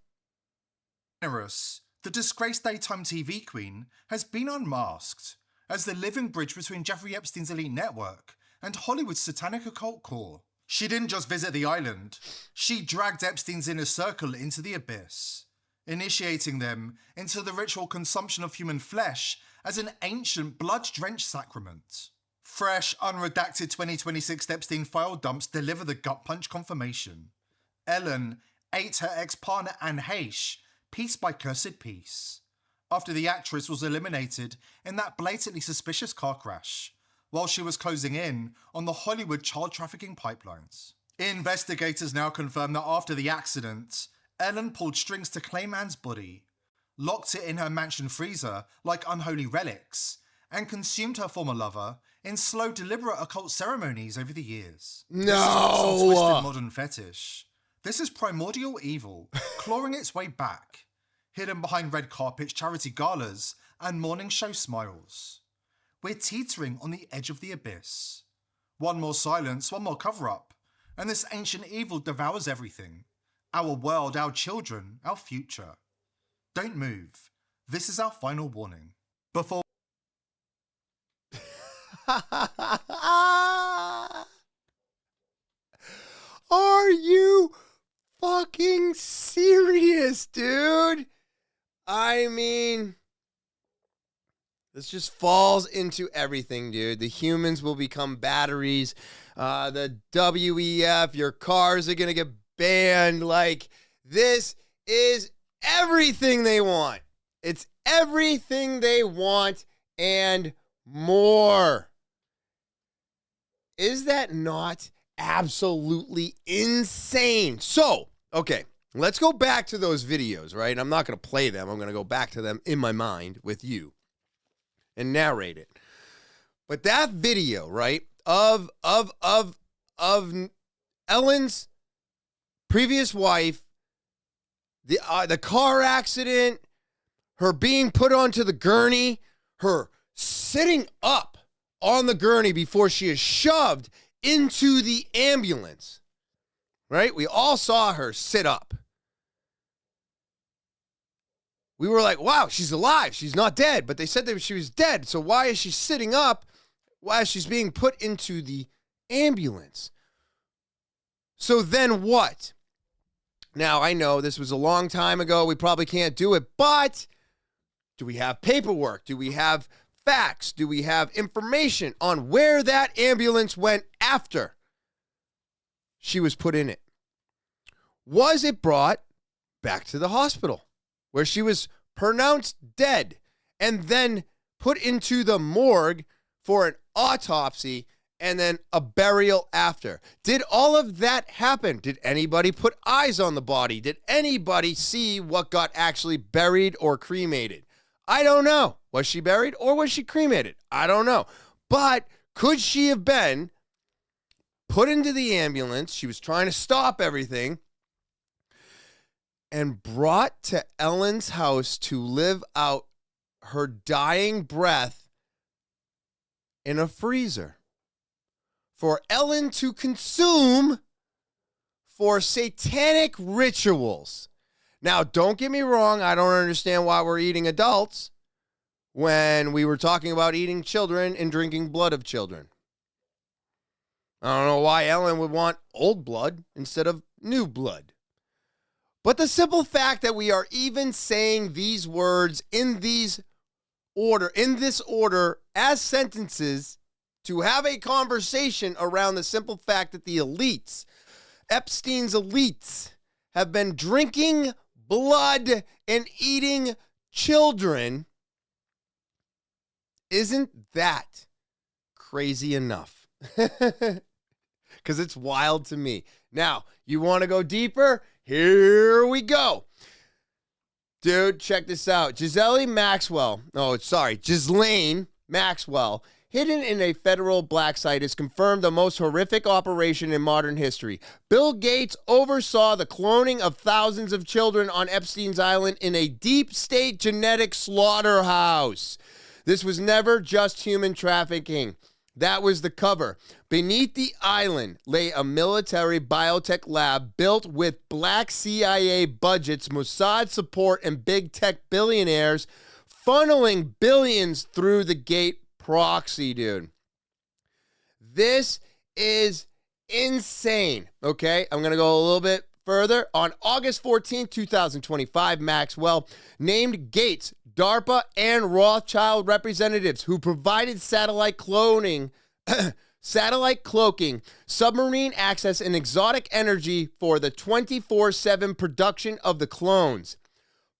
The disgraced daytime TV queen has been unmasked as the living bridge between Jeffrey Epstein's elite network and Hollywood's satanic occult core. She didn't just visit the island, she dragged Epstein's inner circle into the abyss, initiating them into the ritual consumption of human flesh as an ancient blood-drenched sacrament. Fresh, unredacted 2026 Epstein file dumps deliver the gut punch confirmation. Ellen ate her ex-partner Anne Heche piece by cursed piece, after the actress was eliminated in that blatantly suspicious car crash, while she was closing in on the Hollywood child trafficking pipelines. Investigators now confirm that after the accident, Ellen pulled strings to claim Anne's body, locked it in her mansion freezer like unholy relics, and consumed her former lover in slow, deliberate occult ceremonies over the years. No! This is not some twisted modern fetish. This is primordial evil, clawing its way back, hidden behind red carpets, charity galas, and morning show smiles. We're teetering on the edge of the abyss. One more silence, one more cover-up, and this ancient evil devours everything. Our world, our children, our future. Don't move. This is our final warning. Before... Are you fucking serious, dude? I mean, this just falls into everything, dude. The humans will become batteries. The WEF, your cars are going to get banned. Like, this is everything they want. It's everything they want and more. Is that not absolutely insane? So, okay, let's go back to those videos, right? I'm not going to play them. I'm going to go back to them in my mind with you and narrate it. But that video, right, of Ellen's previous wife, the car accident, her being put onto the gurney, her sitting up on the gurney before she is shoved into the ambulance, right? We all saw her sit up. We were like, wow, she's alive. She's not dead. But they said that she was dead. So why is she sitting up while she's being put into the ambulance? So then what? Now, I know this was a long time ago. We probably can't do it. But do we have paperwork? Do we have facts? Do we have information on where that ambulance went after she was put in it? Was it brought back to the hospital? where she was pronounced dead and then put into the morgue for an autopsy and then a burial after. Did all of that happen? Did anybody put eyes on the body? Did anybody see what got actually buried or cremated? I don't know. Was she buried or was she cremated? I don't know. But could she have been put into the ambulance? She was trying to stop everything and brought to Ellen's house to live out her dying breath in a freezer for Ellen to consume for satanic rituals. Now, don't get me wrong. I don't understand why we're eating adults when we were talking about eating children and drinking blood of children. I don't know why Ellen would want old blood instead of new blood. But the simple fact that we are even saying these words in this order as sentences to have a conversation around the simple fact that the elites, Epstein's elites, have been drinking blood and eating children, isn't that crazy enough? Because it's wild to me. Now, you want to go deeper? Here we go. Dude, check this out. Ghislaine Maxwell, hidden in a federal black site, is confirmed the most horrific operation in modern history. Bill Gates oversaw the cloning of thousands of children on Epstein's Island in a deep state genetic slaughterhouse. This was never just human trafficking. That was the cover. Beneath the island lay a military biotech lab built with black CIA budgets, Mossad support, and big tech billionaires funneling billions through the gate proxy, dude. This is insane, okay? I'm going to go a little bit further. On August 14, 2025, Maxwell named Gates, DARPA, and Rothschild representatives who provided satellite cloaking, submarine access, and exotic energy for the 24/7 production of the clones.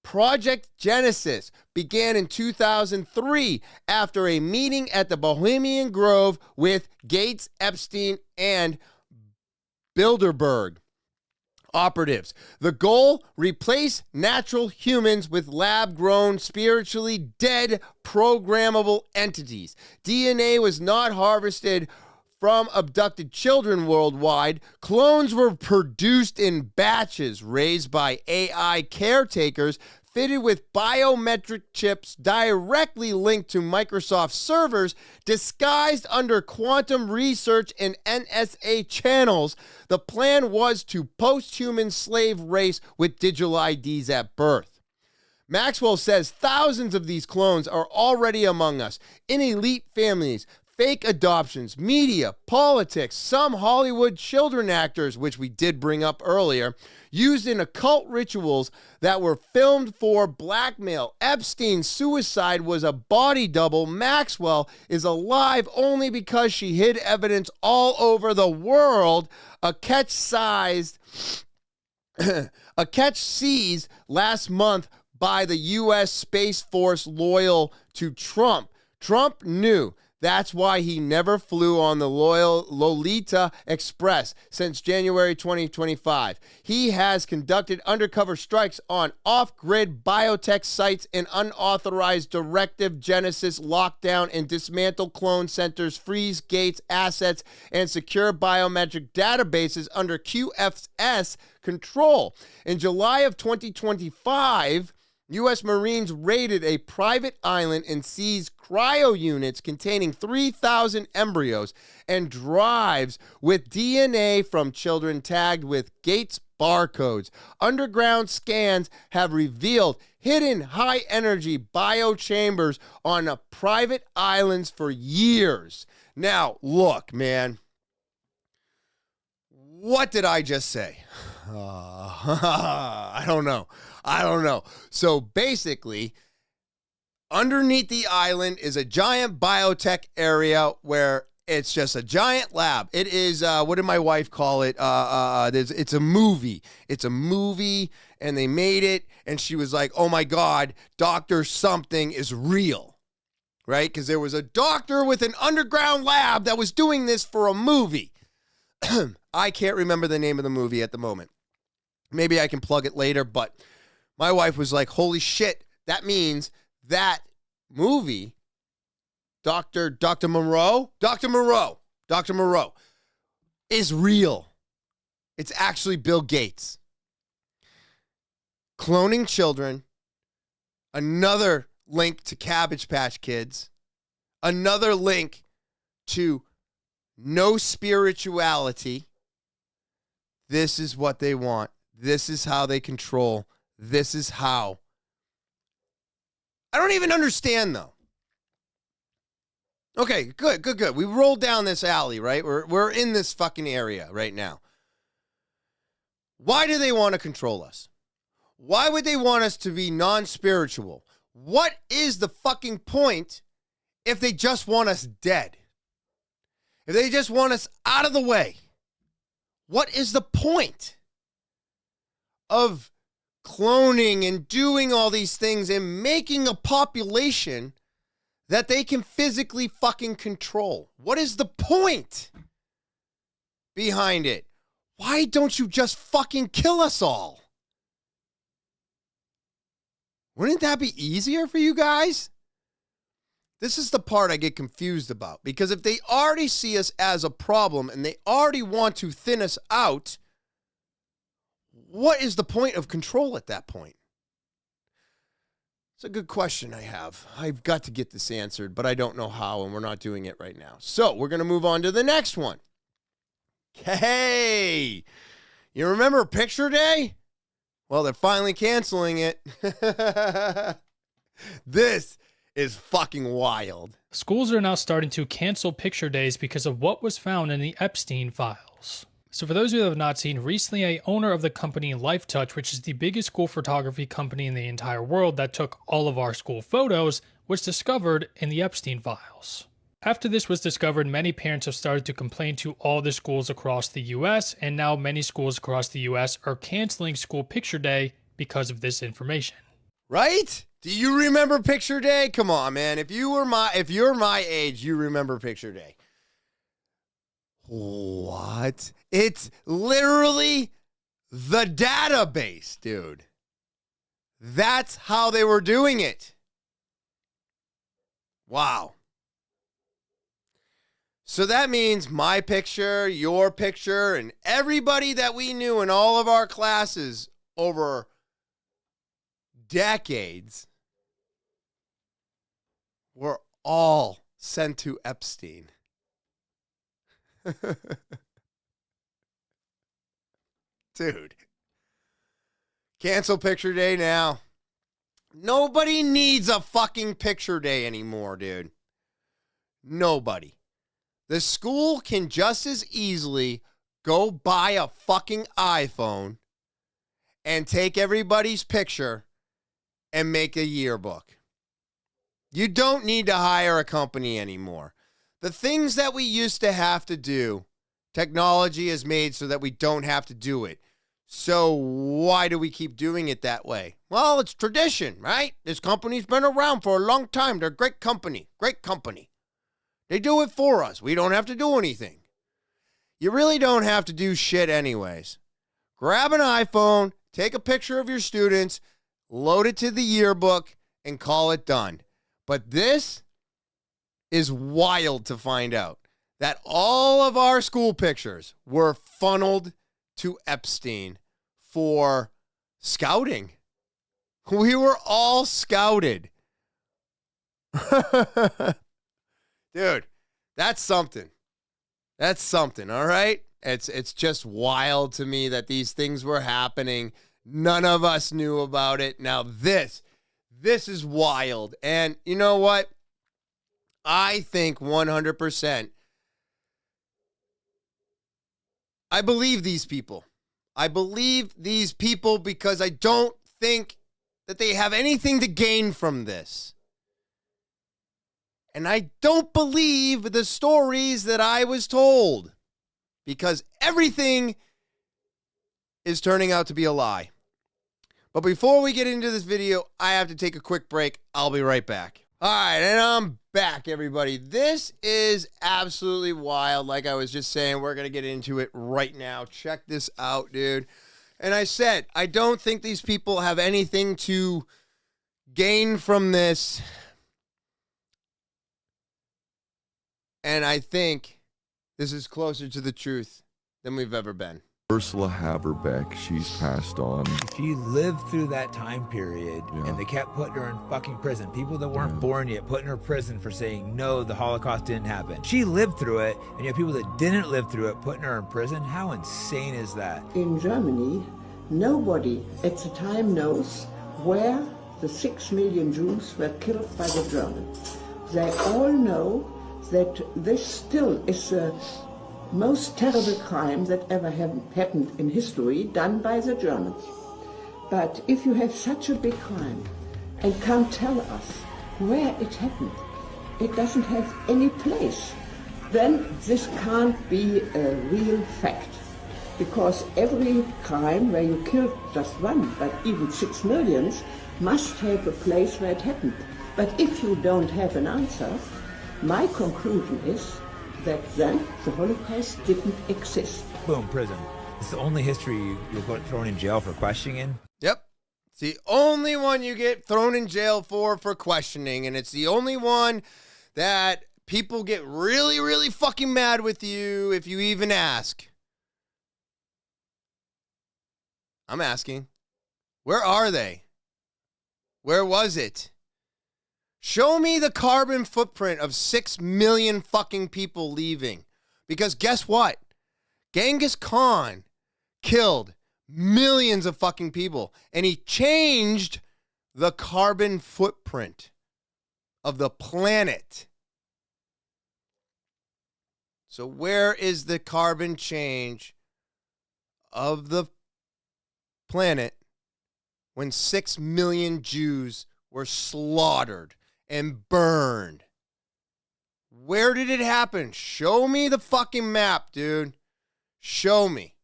Project Genesis began in 2003 after a meeting at the Bohemian Grove with Gates, Epstein, and Bilderberg operatives. The goal: replace natural humans with lab-grown, spiritually dead, programmable entities. DNA was not harvested from abducted children worldwide. Clones were produced in batches raised by AI caretakers, fitted with biometric chips directly linked to Microsoft servers, disguised under quantum research and NSA channels. The plan was to post-human slave race with digital IDs at birth. Maxwell says thousands of these clones are already among us, in elite families, fake adoptions, media, politics, some Hollywood children actors, which we did bring up earlier, used in occult rituals that were filmed for blackmail. Epstein's suicide was a body double. Maxwell is alive only because she hid evidence all over the world. A catch seized last month by the U.S. Space Force loyal to Trump. Trump knew. That's why he never flew on the loyal Lolita Express since January 2025. He has conducted undercover strikes on off-grid biotech sites and unauthorized directive Genesis lockdown and dismantle clone centers, freeze Gates assets, and secure biometric databases under QFS control. In July of 2025, U.S. Marines raided a private island and seized cryo units containing 3,000 embryos and drives with DNA from children tagged with Gates barcodes. Underground scans have revealed hidden high-energy biochambers on private islands for years. Now, look, man. What did I just say? I don't know. So basically, underneath the island is a giant biotech area where it's just a giant lab. It is, what did my wife call it? It's a movie. It's a movie, and they made it. And she was like, oh my God, Dr. Something is real, right? Because there was a doctor with an underground lab that was doing this for a movie. I can't remember the name of the movie at the moment. Maybe I can plug it later, but my wife was like, holy shit, that means that movie, Dr. Moreau is real. It's actually Bill Gates. Cloning children, another link to Cabbage Patch Kids, another link to no spirituality. This is what they want. This is how they control. This is how. I don't even understand, though. Okay, good. We rolled down this alley, right? We're in this fucking area right now. Why do they want to control us? Why would they want us to be non-spiritual? What is the fucking point if they just want us dead? If they just want us out of the way? What is the point of cloning and doing all these things and making a population that they can physically fucking control? What is the point behind it? Why don't you just fucking kill us all? Wouldn't that be easier for you guys? This is the part I get confused about, because if they already see us as a problem and they already want to thin us out, what is the point of control at that point? It's a good question I have. I've got to get this answered, but I don't know how, and we're not doing it right now. So we're going to move on to the next one. Hey, you remember Picture Day? Well, they're finally canceling it. This is fucking wild. Schools are now starting to cancel picture days because of what was found in the Epstein files. So for those who have not seen, recently a owner of the company LifeTouch, which is the biggest school photography company in the entire world that took all of our school photos, was discovered in the Epstein files. After this was discovered, many parents have started to complain to all the schools across the US, and now many schools across the US are canceling school picture day because of this information. Right? Do you remember Picture Day? Come on, man. If you're my age, you remember Picture Day. What? It's literally the database, dude. That's how they were doing it. Wow. So that means my picture, your picture, and everybody that we knew in all of our classes over decades were all sent to Epstein. Dude. Cancel Picture Day now. Nobody needs a fucking Picture Day anymore, dude. Nobody. The school can just as easily go buy a fucking iPhone and take everybody's picture and make a yearbook. You don't need to hire a company anymore. The things that we used to have to do, technology has made so that we don't have to do it. So why do we keep doing it that way? Well, it's tradition, right? This company's been around for a long time. They're a great company. Great company. They do it for us. We don't have to do anything. You really don't have to do shit anyways. Grab an iPhone, take a picture of your students, load it to the yearbook, and call it done. But this is wild to find out that all of our school pictures were funneled to Epstein for scouting. We were all scouted. Dude, that's something. That's something, all right? It's just wild to me that these things were happening. None of us knew about it. Now this is wild. And you know what? I think 100%. I believe these people. I believe these people because I don't think that they have anything to gain from this. And I don't believe the stories that I was told because everything is turning out to be a lie. But before we get into this video, I have to take a quick break. I'll be right back. All right, and I'm back, everybody. This is absolutely wild. Like I was just saying, we're going to get into it right now. Check this out, dude. And I said, I don't think these people have anything to gain from this. And I think this is closer to the truth than we've ever been. Ursula Haverbeck, she's passed on. She lived through that time period, and they kept putting her in fucking prison. People that weren't born yet putting her in prison for saying, no, the Holocaust didn't happen. She lived through it, and you have people that didn't live through it putting her in prison. How insane is that? In Germany, nobody at the time knows where the 6 million Jews were killed by the Germans. They all know that this still is the most terrible crime that ever happened in history, done by the Germans. But if you have such a big crime and can't tell us where it happened, it doesn't have any place, then this can't be a real fact. Because every crime where you kill just one, but even 6 million, must have a place where it happened. But if you don't have an answer, my conclusion is that then the Holocaust didn't exist. Boom, prison. It's the only history you'll get thrown in jail for questioning. Yep. It's the only one you get thrown in jail for questioning, and it's the only one that people get really, really fucking mad with you if you even ask. I'm asking. Where are they? Where was it? Show me the carbon footprint of 6 million fucking people leaving. Because guess what? Genghis Khan killed millions of fucking people. And he changed the carbon footprint of the planet. So where is the carbon change of the planet when 6 million Jews were slaughtered and burned? Where did it happen? Show me the fucking map, dude. Show me.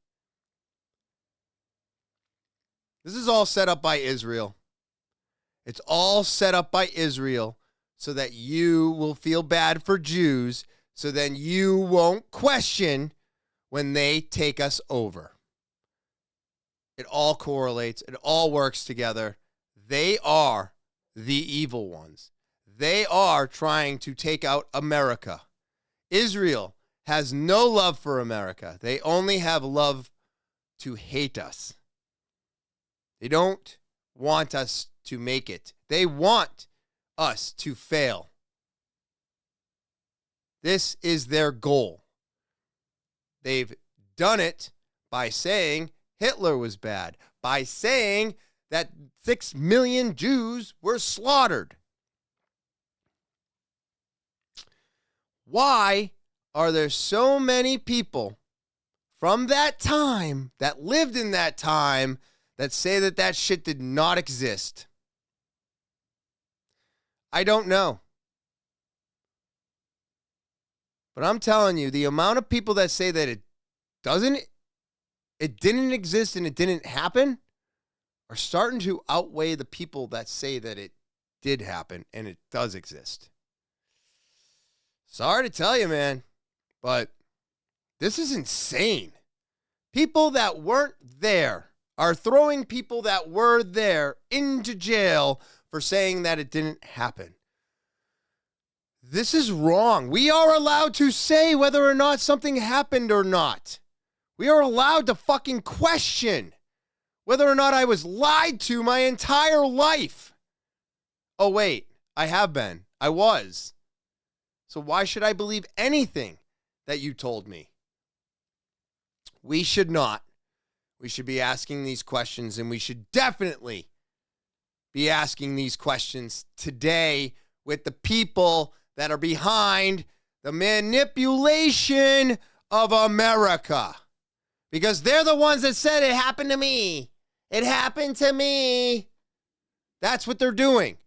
This is all set up by Israel. It's all set up by Israel so that you will feel bad for Jews, so then you won't question when they take us over. It all correlates. It all works together. They are the evil ones. They are trying to take out America. Israel has no love for America. They only have love to hate us. They don't want us to make it. They want us to fail. This is their goal. They've done it by saying Hitler was bad, by saying that 6 million Jews were slaughtered. Why are there so many people from that time that lived in that time that say that that shit did not exist? I don't know. But I'm telling you, the amount of people that say that it didn't exist and it didn't happen are starting to outweigh the people that say that it did happen and it does exist. Sorry to tell you, man, but this is insane. People that weren't there are throwing people that were there into jail for saying that it didn't happen. This is wrong. We are allowed to say whether or not something happened or not. We are allowed to fucking question whether or not I was lied to my entire life. Oh, wait, I have been. I was. So why should I believe anything that you told me? We should not. We should be asking these questions, and we should definitely be asking these questions today with the people that are behind the manipulation of America. Because they're the ones that said it happened to me. It happened to me. That's what they're doing.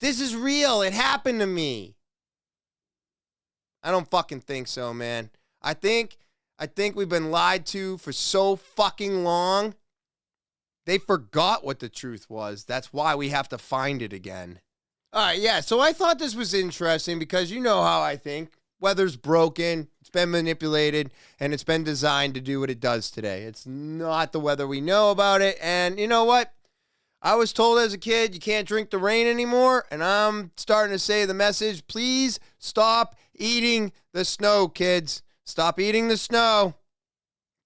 This is real. It happened to me. I don't fucking think so, man. I think we've been lied to for so fucking long they forgot what the truth was. That's why we have to find it again. All right, yeah, so I thought this was interesting because you know how I think. Weather's broken, it's been manipulated, and it's been designed to do what it does today. It's not the weather we know about it, and you know what? I was told as a kid you can't drink the rain anymore, and I'm starting to say the message, please stop eating the snow, kids. Stop eating the snow,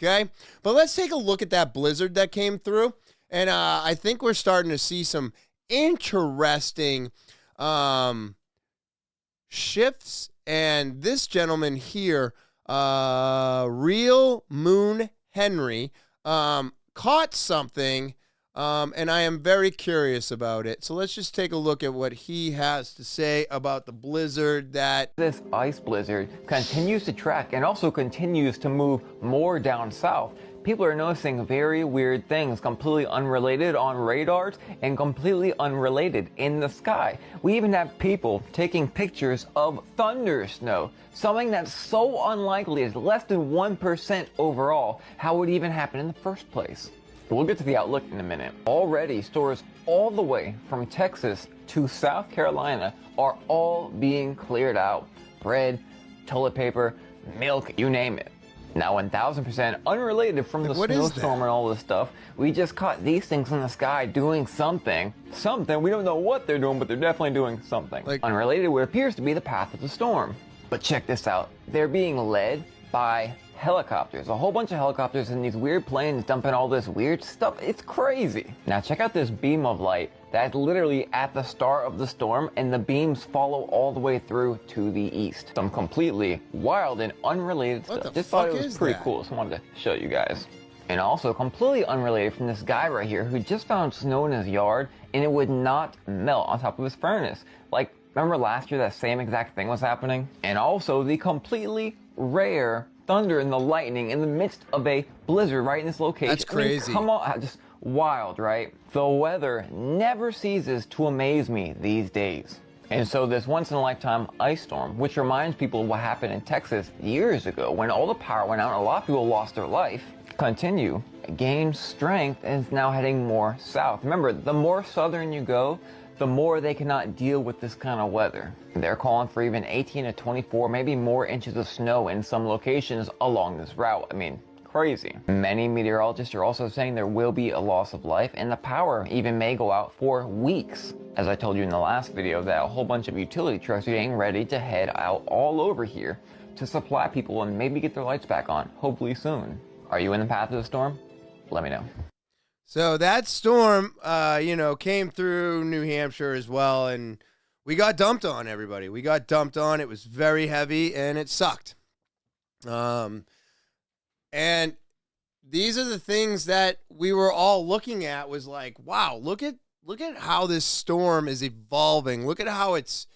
okay? But let's take a look at that blizzard that came through, and I think we're starting to see some interesting shifts. And this gentleman here, Real Moon Henry, caught something, and I am very curious about it. So let's just take a look at what he has to say about the blizzard that... This ice blizzard continues to track and also continues to move more down south. People are noticing very weird things completely unrelated on radars and completely unrelated in the sky. We even have people taking pictures of thunder snow, something that's so unlikely, is less than 1% overall. How would it even happen in the first place? We'll get to the outlook in a minute. Already, stores all the way from Texas to South Carolina are all being cleared out. Bread, toilet paper, milk, you name it. Now, 1000% unrelated from the snowstorm and all this stuff, we just caught these things in the sky doing something. Something, we don't know what they're doing, but they're definitely doing something. Unrelated to what appears to be the path of the storm. But check this out. They're being led by helicopters. A whole bunch of helicopters and these weird planes dumping all this weird stuff. It's crazy. Now check out this beam of light that's literally at the start of the storm, and the beams follow all the way through to the east. Some completely wild and unrelated stuff. Just thought it was pretty cool, so I wanted to show you guys. And also completely unrelated from this guy right here who just found snow in his yard and it would not melt on top of his furnace. Like, remember last year that same exact thing was happening? And also the completely rare thunder and the lightning in the midst of a blizzard right in this location. That's crazy. I mean, come on, just wild, right? The weather never ceases to amaze me these days. And so this once-in-a-lifetime ice storm, which reminds people of what happened in Texas years ago when all the power went out and a lot of people lost their life, gained strength and is now heading more south. Remember, the more southern you go, the more they cannot deal with this kind of weather. They're calling for even 18 to 24, maybe more inches of snow in some locations along this route. I mean, crazy. Many meteorologists are also saying there will be a loss of life and the power even may go out for weeks. As I told you in the last video, that a whole bunch of utility trucks are getting ready to head out all over here to supply people and maybe get their lights back on, hopefully soon. Are you in the path of the storm? Let me know. So that storm, came through New Hampshire as well, and we got dumped on, everybody. We got dumped on. It was very heavy, and it sucked. And these are the things that we were all looking at was like, wow, look at how this storm is evolving. Look at how it's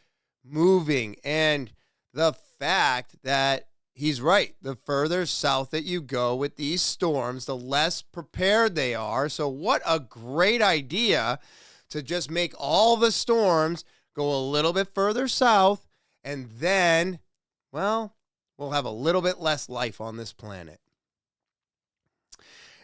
moving. And the fact that he's right. The further south that you go with these storms, the less prepared they are. So what a great idea to just make all the storms go a little bit further south, and then, well, we'll have a little bit less life on this planet.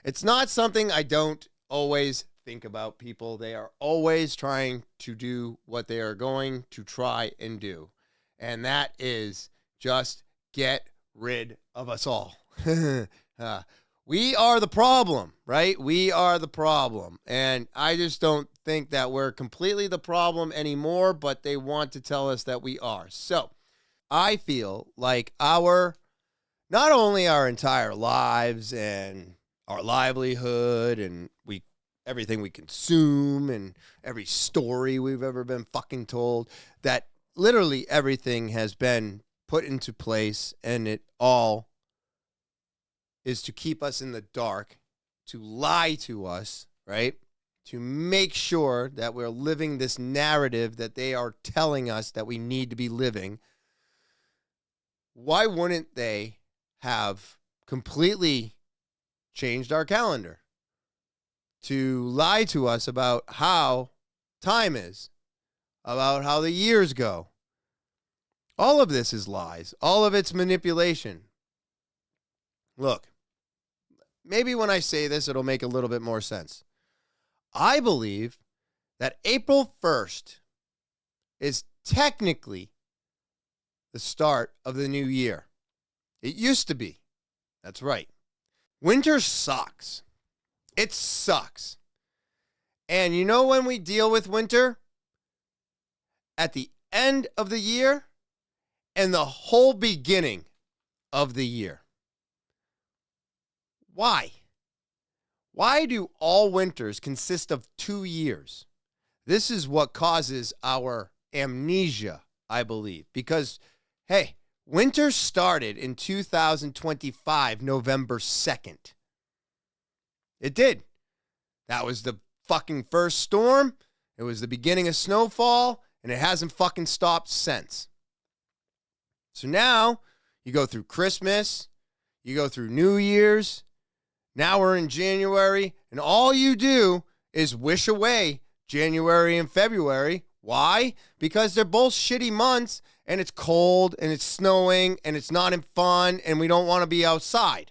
It's not something I don't always think about, people. They are always trying to do what they are going to try and do. And that is just get rid of us all. We are the problem, right? We are the problem. And I just don't think that we're completely the problem anymore, but they want to tell us that we are. So I feel like not only our entire lives and our livelihood and everything we consume and every story we've ever been fucking told, that literally everything has been put into place, and it all is to keep us in the dark, to lie to us, right? To make sure that we're living this narrative that they are telling us that we need to be living. Why wouldn't they have completely changed our calendar to lie to us about how time is, about how the years go? All of this is lies. All of it's manipulation. Look, maybe when I say this, it'll make a little bit more sense. I believe that April 1st is technically the start of the new year. It used to be. That's right. Winter sucks. It sucks. And you know when we deal with winter? At the end of the year and the whole beginning of the year. Why? Why do all winters consist of 2 years? This is what causes our amnesia, I believe. Because, hey, winter started in 2025, November 2nd. It did. That was the fucking first storm. It was the beginning of snowfall, and it hasn't fucking stopped since. So now you go through Christmas, you go through New Year's. Now we're in January, and all you do is wish away January and February. Why? Because they're both shitty months, and it's cold, and it's snowing, and it's not fun, and we don't want to be outside.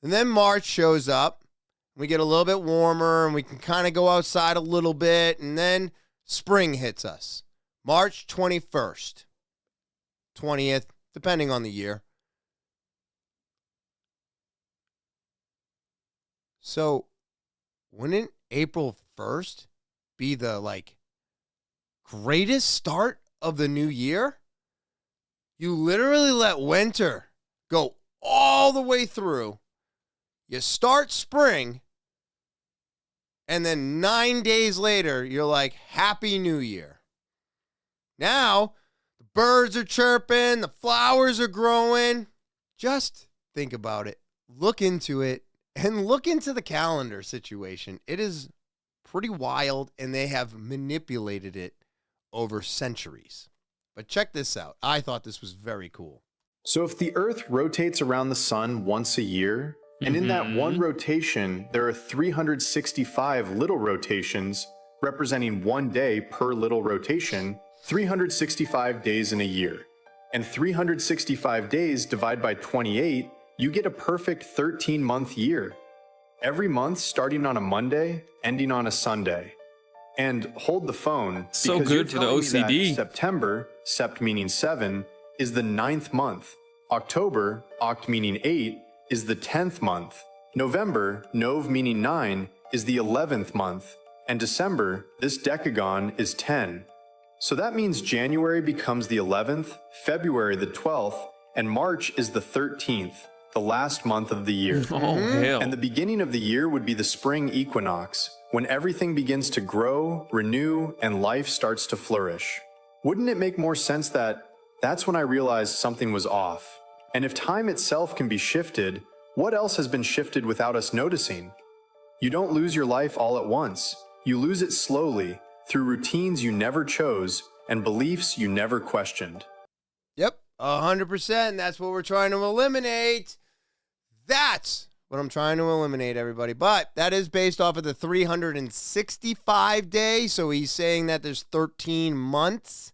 And then March shows up, and we get a little bit warmer, and we can kind of go outside a little bit, and then spring hits us. March 21st, 20th, depending on the year. So, wouldn't April 1st be the, greatest start of the new year? You literally let winter go all the way through. You start spring, and then 9 days later, you're like, Happy New Year. Now, the birds are chirping, the flowers are growing. Just think about it. Look into it. And look into the calendar situation. It is pretty wild, and they have manipulated it over centuries. But check this out. I thought this was very cool. So if the Earth rotates around the sun once a year, and in that one rotation, there are 365 little rotations, representing 1 day per little rotation, 365 days in a year. And 365 days divided by 28, you get a perfect 13-month year. Every month starting on a Monday, ending on a Sunday. And hold the phone, So because good you're for the telling me OCD. that September, sept meaning 7, is the 9th month. October, oct meaning 8, is the 10th month. November, nov meaning 9, is the 11th month. And December, this decagon, is 10. So that means January becomes the 11th, February the 12th, and March is the 13th. The last month of the year. Oh, hell. And the beginning of the year would be the spring equinox, when everything begins to grow, renew, and life starts to flourish. Wouldn't it make more sense that that's when I realized something was off? And if time itself can be shifted, what else has been shifted without us noticing? You don't lose your life all at once. You lose it slowly, through routines you never chose and beliefs you never questioned. Yep, 100%. That's what we're trying to eliminate. That's what I'm trying to eliminate, everybody. But that is based off of the 365 days. So he's saying that there's 13 months.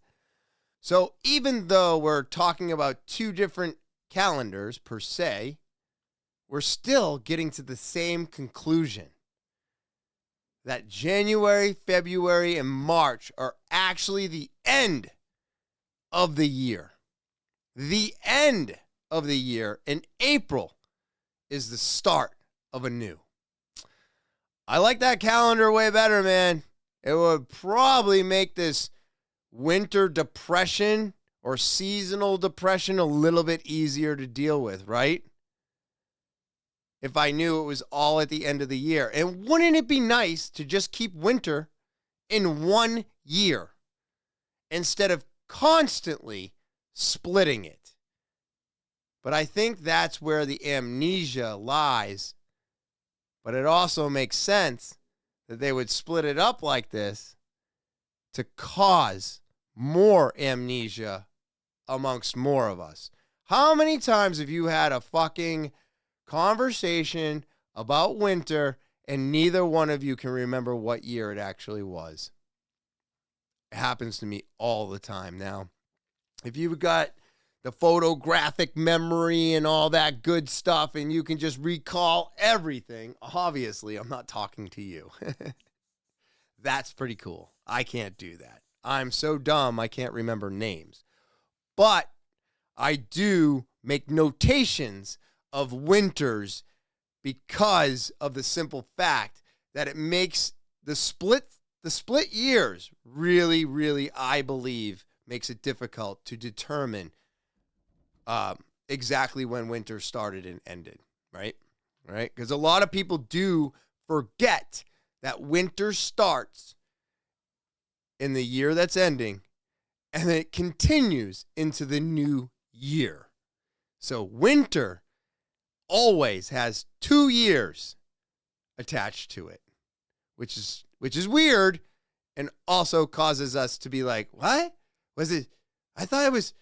So even though we're talking about two different calendars per se, we're still getting to the same conclusion. That January, February, and March are actually the end of the year. The end of the year. And April is the start of a new. I like that calendar way better, man. It would probably make this winter depression or seasonal depression a little bit easier to deal with, right? If I knew it was all at the end of the year. And wouldn't it be nice to just keep winter in 1 year instead of constantly splitting it? But I think that's where the amnesia lies. But it also makes sense that they would split it up like this to cause more amnesia amongst more of us. How many times have you had a fucking conversation about winter and neither one of you can remember what year it actually was? It happens to me all the time now. If you've got the photographic memory and all that good stuff, and you can just recall everything. Obviously, I'm not talking to you. That's pretty cool. I can't do that. I'm so dumb, I can't remember names. But I do make notations of winters because of the simple fact that it makes the split years really, really, I believe, makes it difficult to determine exactly when winter started and ended, right? Right? Because a lot of people do forget that winter starts in the year that's ending and it continues into the new year. So winter always has 2 years attached to it, which is weird and also causes us to be like, what? Was it? I thought it was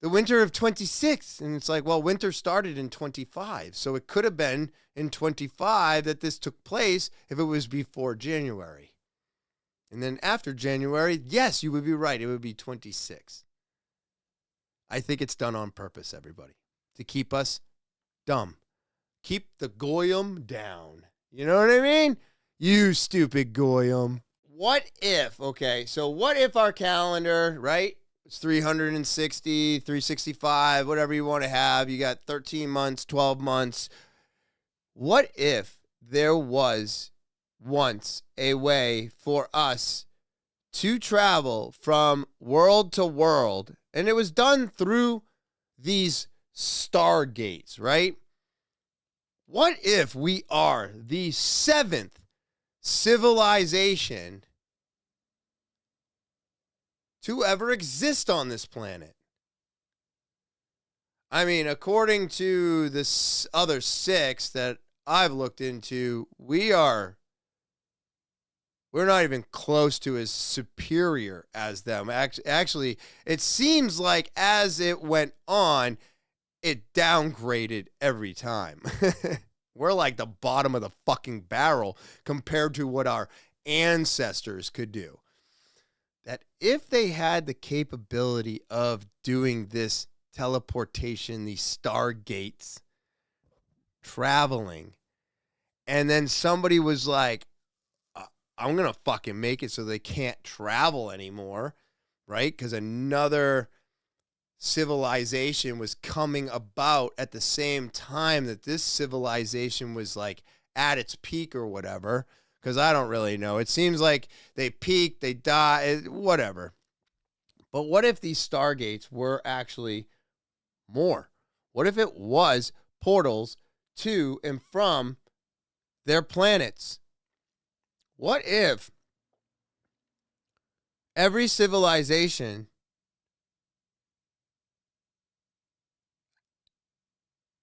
the winter of 26. And it's like, well, winter started in 25. So it could have been in 25 that this took place if it was before January. And then after January, yes, you would be right. It would be 26. I think it's done on purpose, everybody, to keep us dumb. Keep the goyim down. You know what I mean? You stupid goyim. What if our calendar, right? It's 360, 365, whatever you want to have. You got 13 months, 12 months. What if there was once a way for us to travel from world to world, and it was done through these Stargates, right? What if we are the 7th civilization to ever exist on this planet? I mean, according to the other 6 that I've looked into, we're not even close to as superior as them. Actually, it seems like as it went on, it downgraded every time. We're like the bottom of the fucking barrel compared to what our ancestors could do. That if they had the capability of doing this teleportation, these Stargates, traveling, and then somebody was like, I'm going to fucking make it so they can't travel anymore, right? Because another civilization was coming about at the same time that this civilization was like at its peak or whatever. Because I don't really know. It seems like they peaked, they died, whatever. But what if these Stargates were actually more? What if it was portals to and from their planets? What if every civilization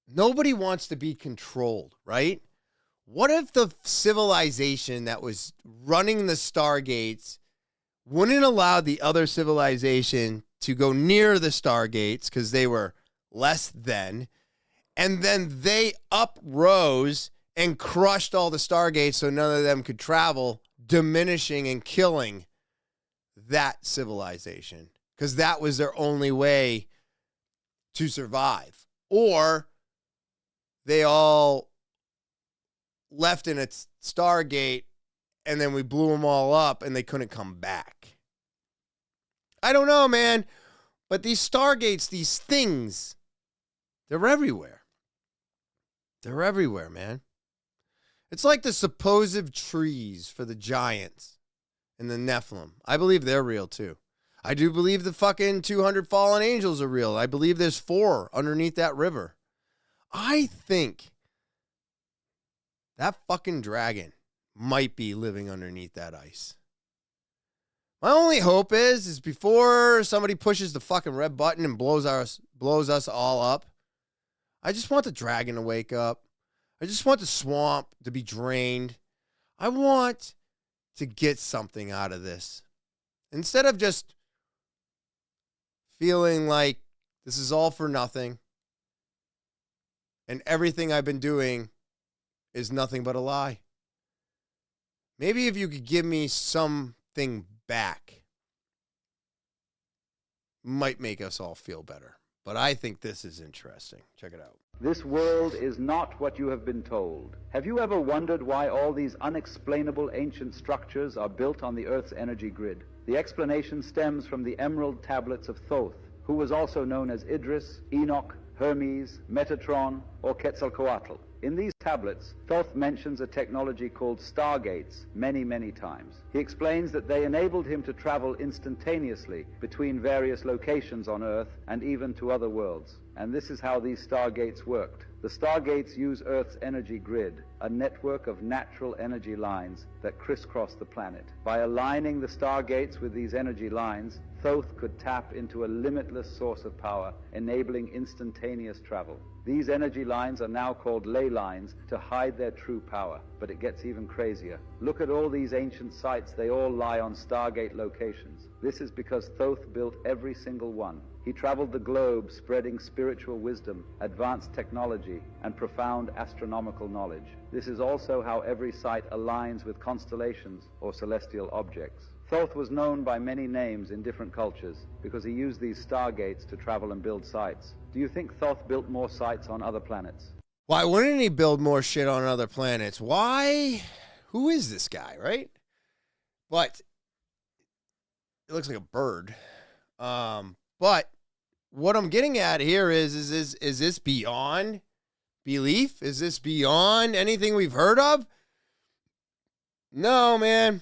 nobody wants to be controlled, right? What if the civilization that was running the Stargates wouldn't allow the other civilization to go near the Stargates because they were less than, and then they uprose and crushed all the Stargates so none of them could travel, diminishing and killing that civilization because that was their only way to survive? Or they all left in a Stargate and then we blew them all up and they couldn't come back. I don't know, man. But these Stargates, these things, they're everywhere. They're everywhere, man. It's like the supposed trees for the giants and the Nephilim. I believe they're real too. I do believe the fucking 200 fallen angels are real. I believe there's 4 underneath that river. I think that fucking dragon might be living underneath that ice. My only hope is before somebody pushes the fucking red button and blows us all up, I just want the dragon to wake up. I just want the swamp to be drained. I want to get something out of this. Instead of just feeling like this is all for nothing and everything I've been doing is nothing but a lie. Maybe if you could give me something back, might make us all feel better. But I think this is interesting. Check it out. This world is not what you have been told. Have you ever wondered why all these unexplainable ancient structures are built on the Earth's energy grid? The explanation stems from the emerald tablets of Thoth, who was also known as Idris, Enoch, Hermes, Metatron, or Quetzalcoatl. In these tablets, Thoth mentions a technology called Stargates many, many times. He explains that they enabled him to travel instantaneously between various locations on Earth and even to other worlds. And this is how these Stargates worked. The Stargates use Earth's energy grid, a network of natural energy lines that crisscross the planet. By aligning the Stargates with these energy lines, Thoth could tap into a limitless source of power, enabling instantaneous travel. These energy lines are now called ley lines to hide their true power, but it gets even crazier. Look at all these ancient sites, they all lie on Stargate locations. This is because Thoth built every single one. He traveled the globe spreading spiritual wisdom, advanced technology, and profound astronomical knowledge. This is also how every site aligns with constellations or celestial objects. Thoth was known by many names in different cultures because he used these stargates to travel and build sites. Do you think Thoth built more sites on other planets? Why wouldn't he build more shit on other planets? Why? Who is this guy, right? But it looks like a bird. But what I'm getting at here is this beyond belief? Is this beyond anything we've heard of? No, man.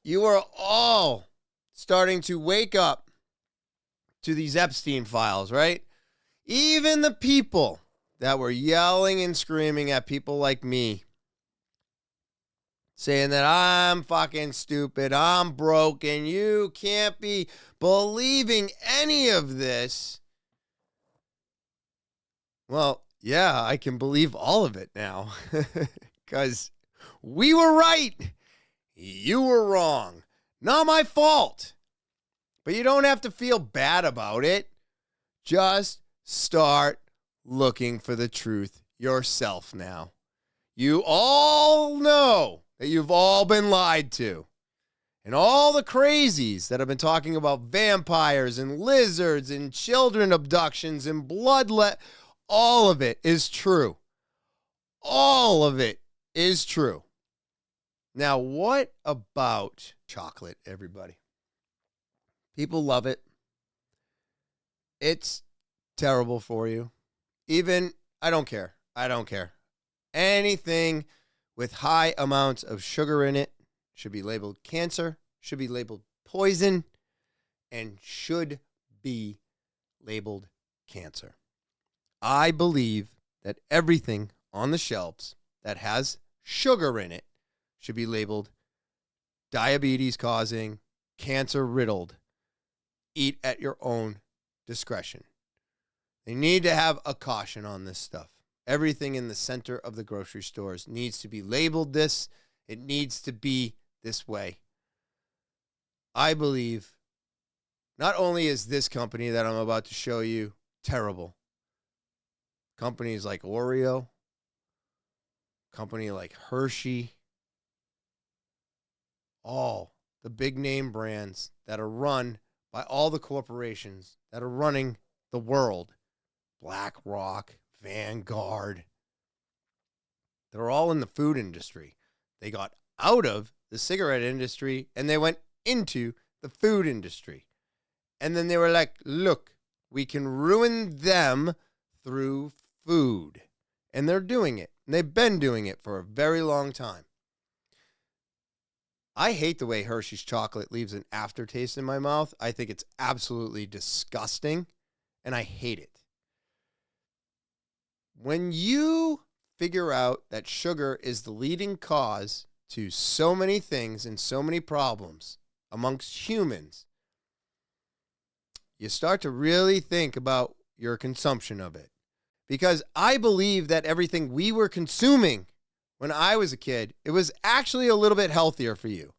You are all starting to wake up to these Epstein files, right? Even the people that were yelling and screaming at people like me, saying that I'm fucking stupid, I'm broken, you can't be believing any of this. Well, yeah, I can believe all of it now because we were right. You were wrong. Not my fault. But you don't have to feel bad about it. Just start looking for the truth yourself now. You all know that you've all been lied to. And all the crazies that have been talking about vampires and lizards and children abductions and all of it is true. All of it is true. Now, what about chocolate, everybody? People love it. It's terrible for you. Even, I don't care. Anything with high amounts of sugar in it should be labeled cancer, should be labeled poison, and should be labeled cancer. I believe that everything on the shelves that has sugar in it should be labeled diabetes causing, cancer riddled. Eat at your own discretion. They need to have a caution on this stuff. Everything in the center of the grocery stores needs to be labeled this. It needs to be this way. I believe not only is this company that I'm about to show you terrible, companies like Oreo, company like Hershey, all the big name brands that are run by all the corporations that are running the world, BlackRock, Vanguard, they're all in the food industry. They got out of the cigarette industry and they went into the food industry. And then they were like, look, we can ruin them through food. And they're doing it. And they've been doing it for a very long time. I hate the way Hershey's chocolate leaves an aftertaste in my mouth. I think it's absolutely disgusting, and I hate it. When you figure out that sugar is the leading cause to so many things and so many problems amongst humans, you start to really think about your consumption of it. Because I believe that everything we were consuming when I was a kid, it was actually a little bit healthier for you.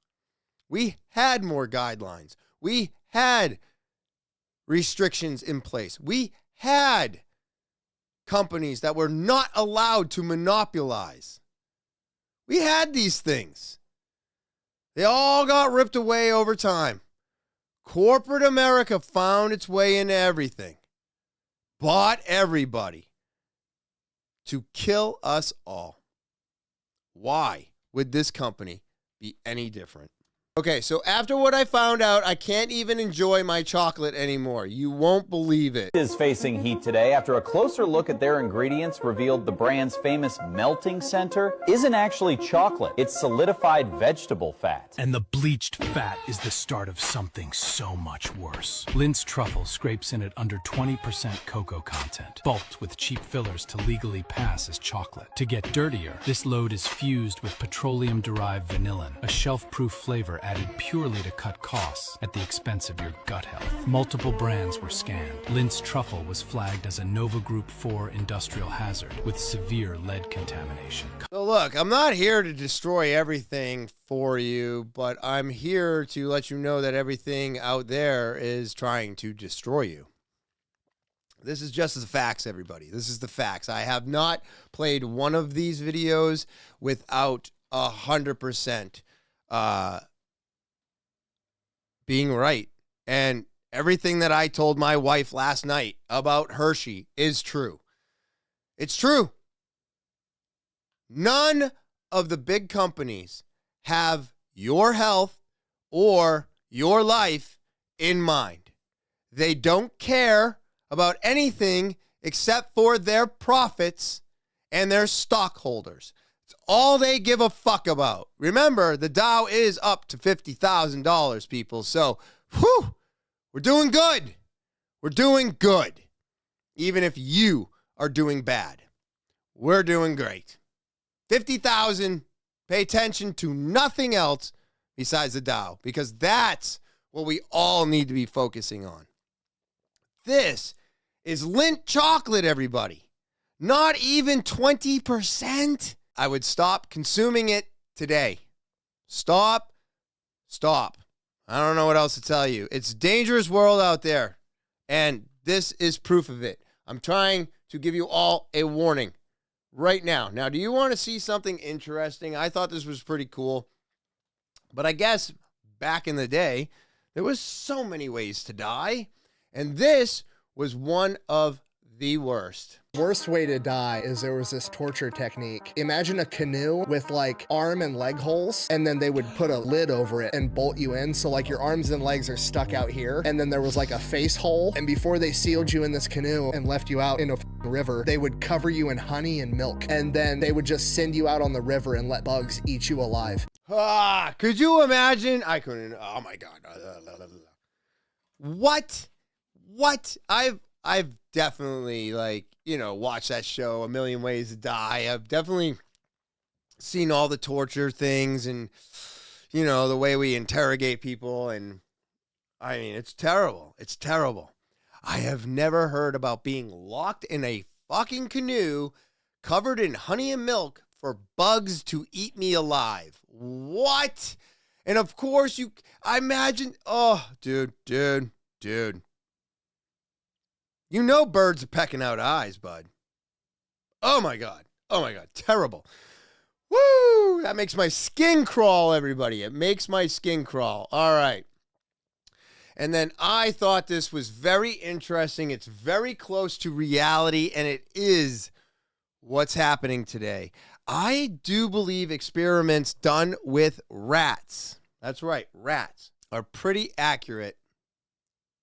We had more guidelines. We had restrictions in place. We had companies that were not allowed to monopolize. We had these things. They all got ripped away over time. Corporate America found its way into everything. bought everybody to kill us all. Why would this company be any different? Okay, so after what I found out, I can't even enjoy my chocolate anymore. You won't believe it. Is facing heat today after a closer look at their ingredients revealed the brand's famous melting center isn't actually chocolate. It's solidified vegetable fat. And the bleached fat is the start of something so much worse. Lindt's Truffle scrapes in at under 20% cocoa content, bulked with cheap fillers to legally pass as chocolate. To get dirtier, this load is fused with petroleum-derived vanillin, a shelf-proof flavor added purely to cut costs at the expense of your gut health. Multiple brands were scanned. Lindt's Truffle was flagged as a Nova Group 4 industrial hazard with severe lead contamination. So look, I'm not here to destroy everything for you, but I'm here to let you know that everything out there is trying to destroy you. This is just the facts, everybody. This is the facts. I have not played one of these videos without 100% being right. And everything that I told my wife last night about Hershey is true. It's true. None of the big companies have your health or your life in mind. They don't care about anything except for their profits and their stockholders. It's all they give a fuck about. Remember, the Dow is up to $50,000, people. So, whew, we're doing good. We're doing good. Even if you are doing bad, we're doing great. 50,000, pay attention to nothing else besides the Dow, because that's what we all need to be focusing on. This is Lindt chocolate, everybody. Not even 20%. I would stop consuming it today. Stop. I don't know what else to tell you. It's a dangerous world out there, and this is proof of it. I'm trying to give you all a warning right now. Now, do you want to see something interesting? I thought this was pretty cool, but I guess back in the day, there was so many ways to die, and this was one of the worst. Worst way to die is there was this torture technique. Imagine a canoe with like arm and leg holes, and then they would put a lid over it and bolt you in. So like your arms and legs are stuck out here, and then there was like a face hole. And before they sealed you in this canoe and left you out in a river, they would cover you in honey and milk. And then they would just send you out on the river and let bugs eat you alive. Could you imagine? I couldn't. Oh my God. What? I've definitely, watched that show, A Million Ways to Die. I've definitely seen all the torture things and, the way we interrogate people. And, I mean, it's terrible. It's terrible. I have never heard about being locked in a fucking canoe covered in honey and milk for bugs to eat me alive. What? And, of course, I imagine, dude. You know birds are pecking out eyes, bud. Oh, my God. Terrible. Woo! That makes my skin crawl, everybody. It makes my skin crawl. All right. And then I thought this was very interesting. It's very close to reality, and it is what's happening today. I do believe experiments done with rats, that's right, rats, are pretty accurate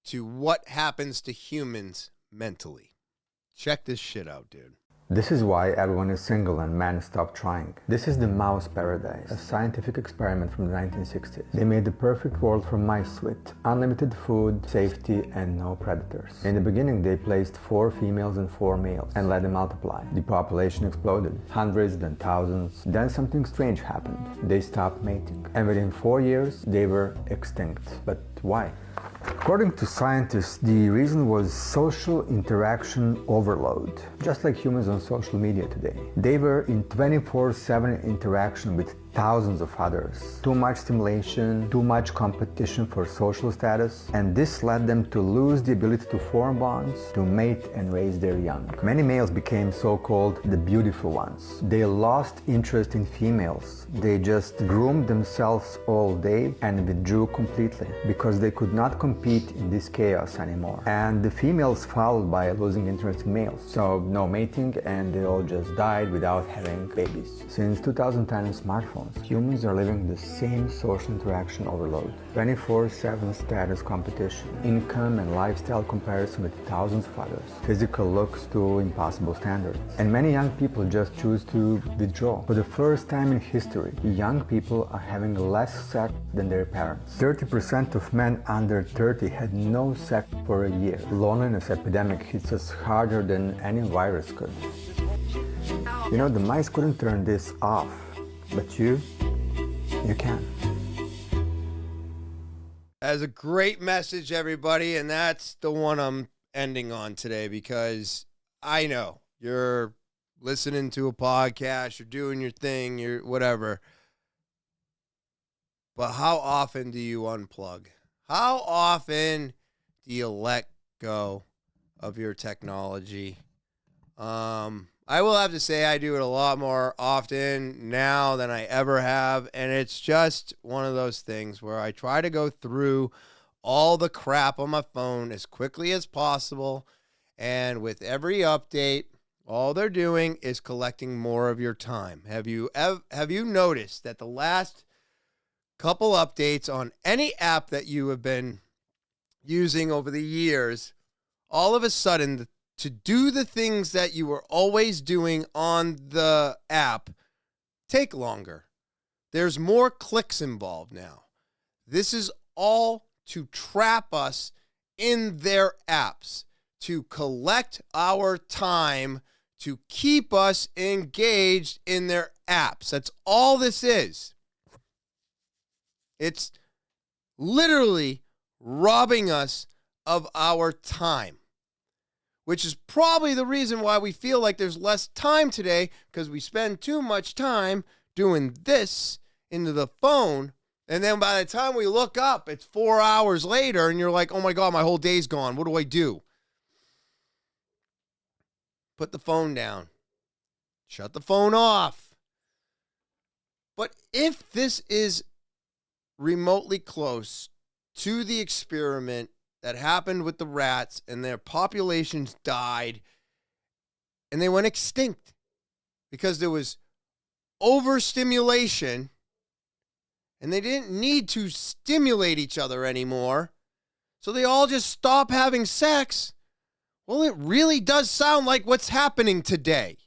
to what happens to humans mentally. Check this shit out, dude. This is why everyone is single and men stop trying. This is the mouse paradise, a scientific experiment from the 1960s. They made the perfect world for mice with unlimited food, safety, and no predators. In the beginning, they placed 4 females and 4 males and let them multiply. The population exploded, hundreds, then thousands. Then something strange happened. They stopped mating. And within 4 years, they were extinct. But why? According to scientists, the reason was social interaction overload. Just like humans on social media today. They were in 24/7 interaction with thousands of others. Too much stimulation, too much competition for social status, and this led them to lose the ability to form bonds, to mate and raise their young. Many males became so-called the beautiful ones. They lost interest in females. They just groomed themselves all day and withdrew completely because they could not compete in this chaos anymore. And the females followed by losing interest in males. So no mating, and they all just died without having babies. Since 2010 and smartphones, humans are living the same social interaction overload. 24/7 status competition, income and lifestyle comparison with thousands of others, physical looks to impossible standards. And many young people just choose to withdraw. For the first time in history, young people are having less sex than their parents. 30% of men under 30 had no sex for a year. Loneliness epidemic hits us harder than any virus could. You know, the mice couldn't turn this off, but you can. That's a great message, everybody, and that's the one I'm ending on today, because I know you're listening to a podcast, you're doing your thing, you're whatever. But how often do you unplug? How often do you let go of your technology? I will have to say I do it a lot more often now than I ever have, and it's just one of those things where I try to go through all the crap on my phone as quickly as possible, and with every update, all they're doing is collecting more of your time. Have you noticed that the last couple updates on any app that you have been using over the years, all of a sudden, to do the things that you were always doing on the app take longer? There's more clicks involved now. This is all to trap us in their apps, to collect our time, to keep us engaged in their apps. That's all this is. It's literally robbing us of our time, which is probably the reason why we feel like there's less time today, because we spend too much time doing this into the phone. And then by the time we look up, it's 4 hours later, and you're like, oh my God, my whole day's gone. What do I do? Put the phone down. Shut the phone off. But if this is remotely close to the experiment that happened with the rats, and their populations died and they went extinct because there was overstimulation and they didn't need to stimulate each other anymore, so they all just stopped having sex. Well, it really does sound like what's happening today.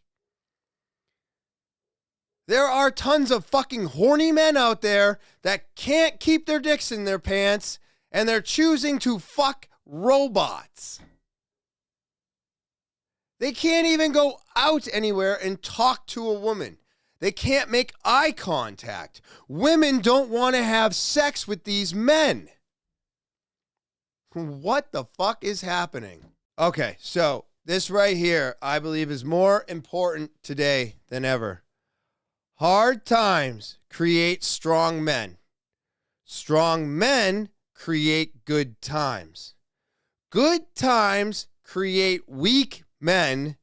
There are tons of fucking horny men out there that can't keep their dicks in their pants, and they're choosing to fuck robots. They can't even go out anywhere and talk to a woman. They can't make eye contact. Women don't want to have sex with these men. What the fuck is happening? Okay, so this right here, I believe, is more important today than ever. Hard times create strong men. Strong men create good times. Good times create weak men.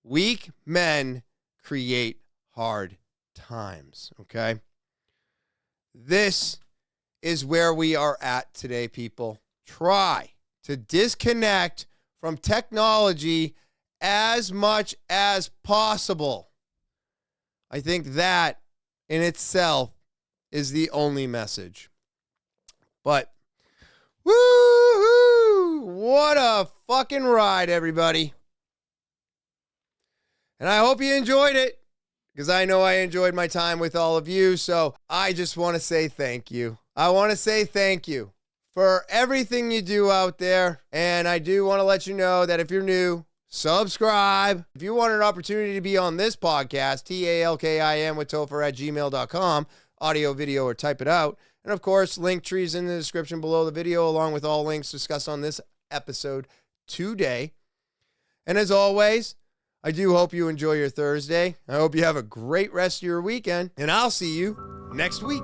Weak men create hard times, okay? This is where we are at today, people. Try to disconnect from technology as much as possible. I think that in itself is the only message. But, woo-hoo! What a fucking ride, everybody. And I hope you enjoyed it, because I know I enjoyed my time with all of you. So I just want to say thank you. I want to say thank you for everything you do out there. And I do want to let you know that if you're new, subscribe. If you want an opportunity to be on this podcast, talkinwithtopher@gmail.com, audio, video, or type it out. And of course, Linktree's in the description below the video, along with all links discussed on this episode today. And as always, I do hope you enjoy your Thursday. I hope you have a great rest of your weekend, and I'll see you next week.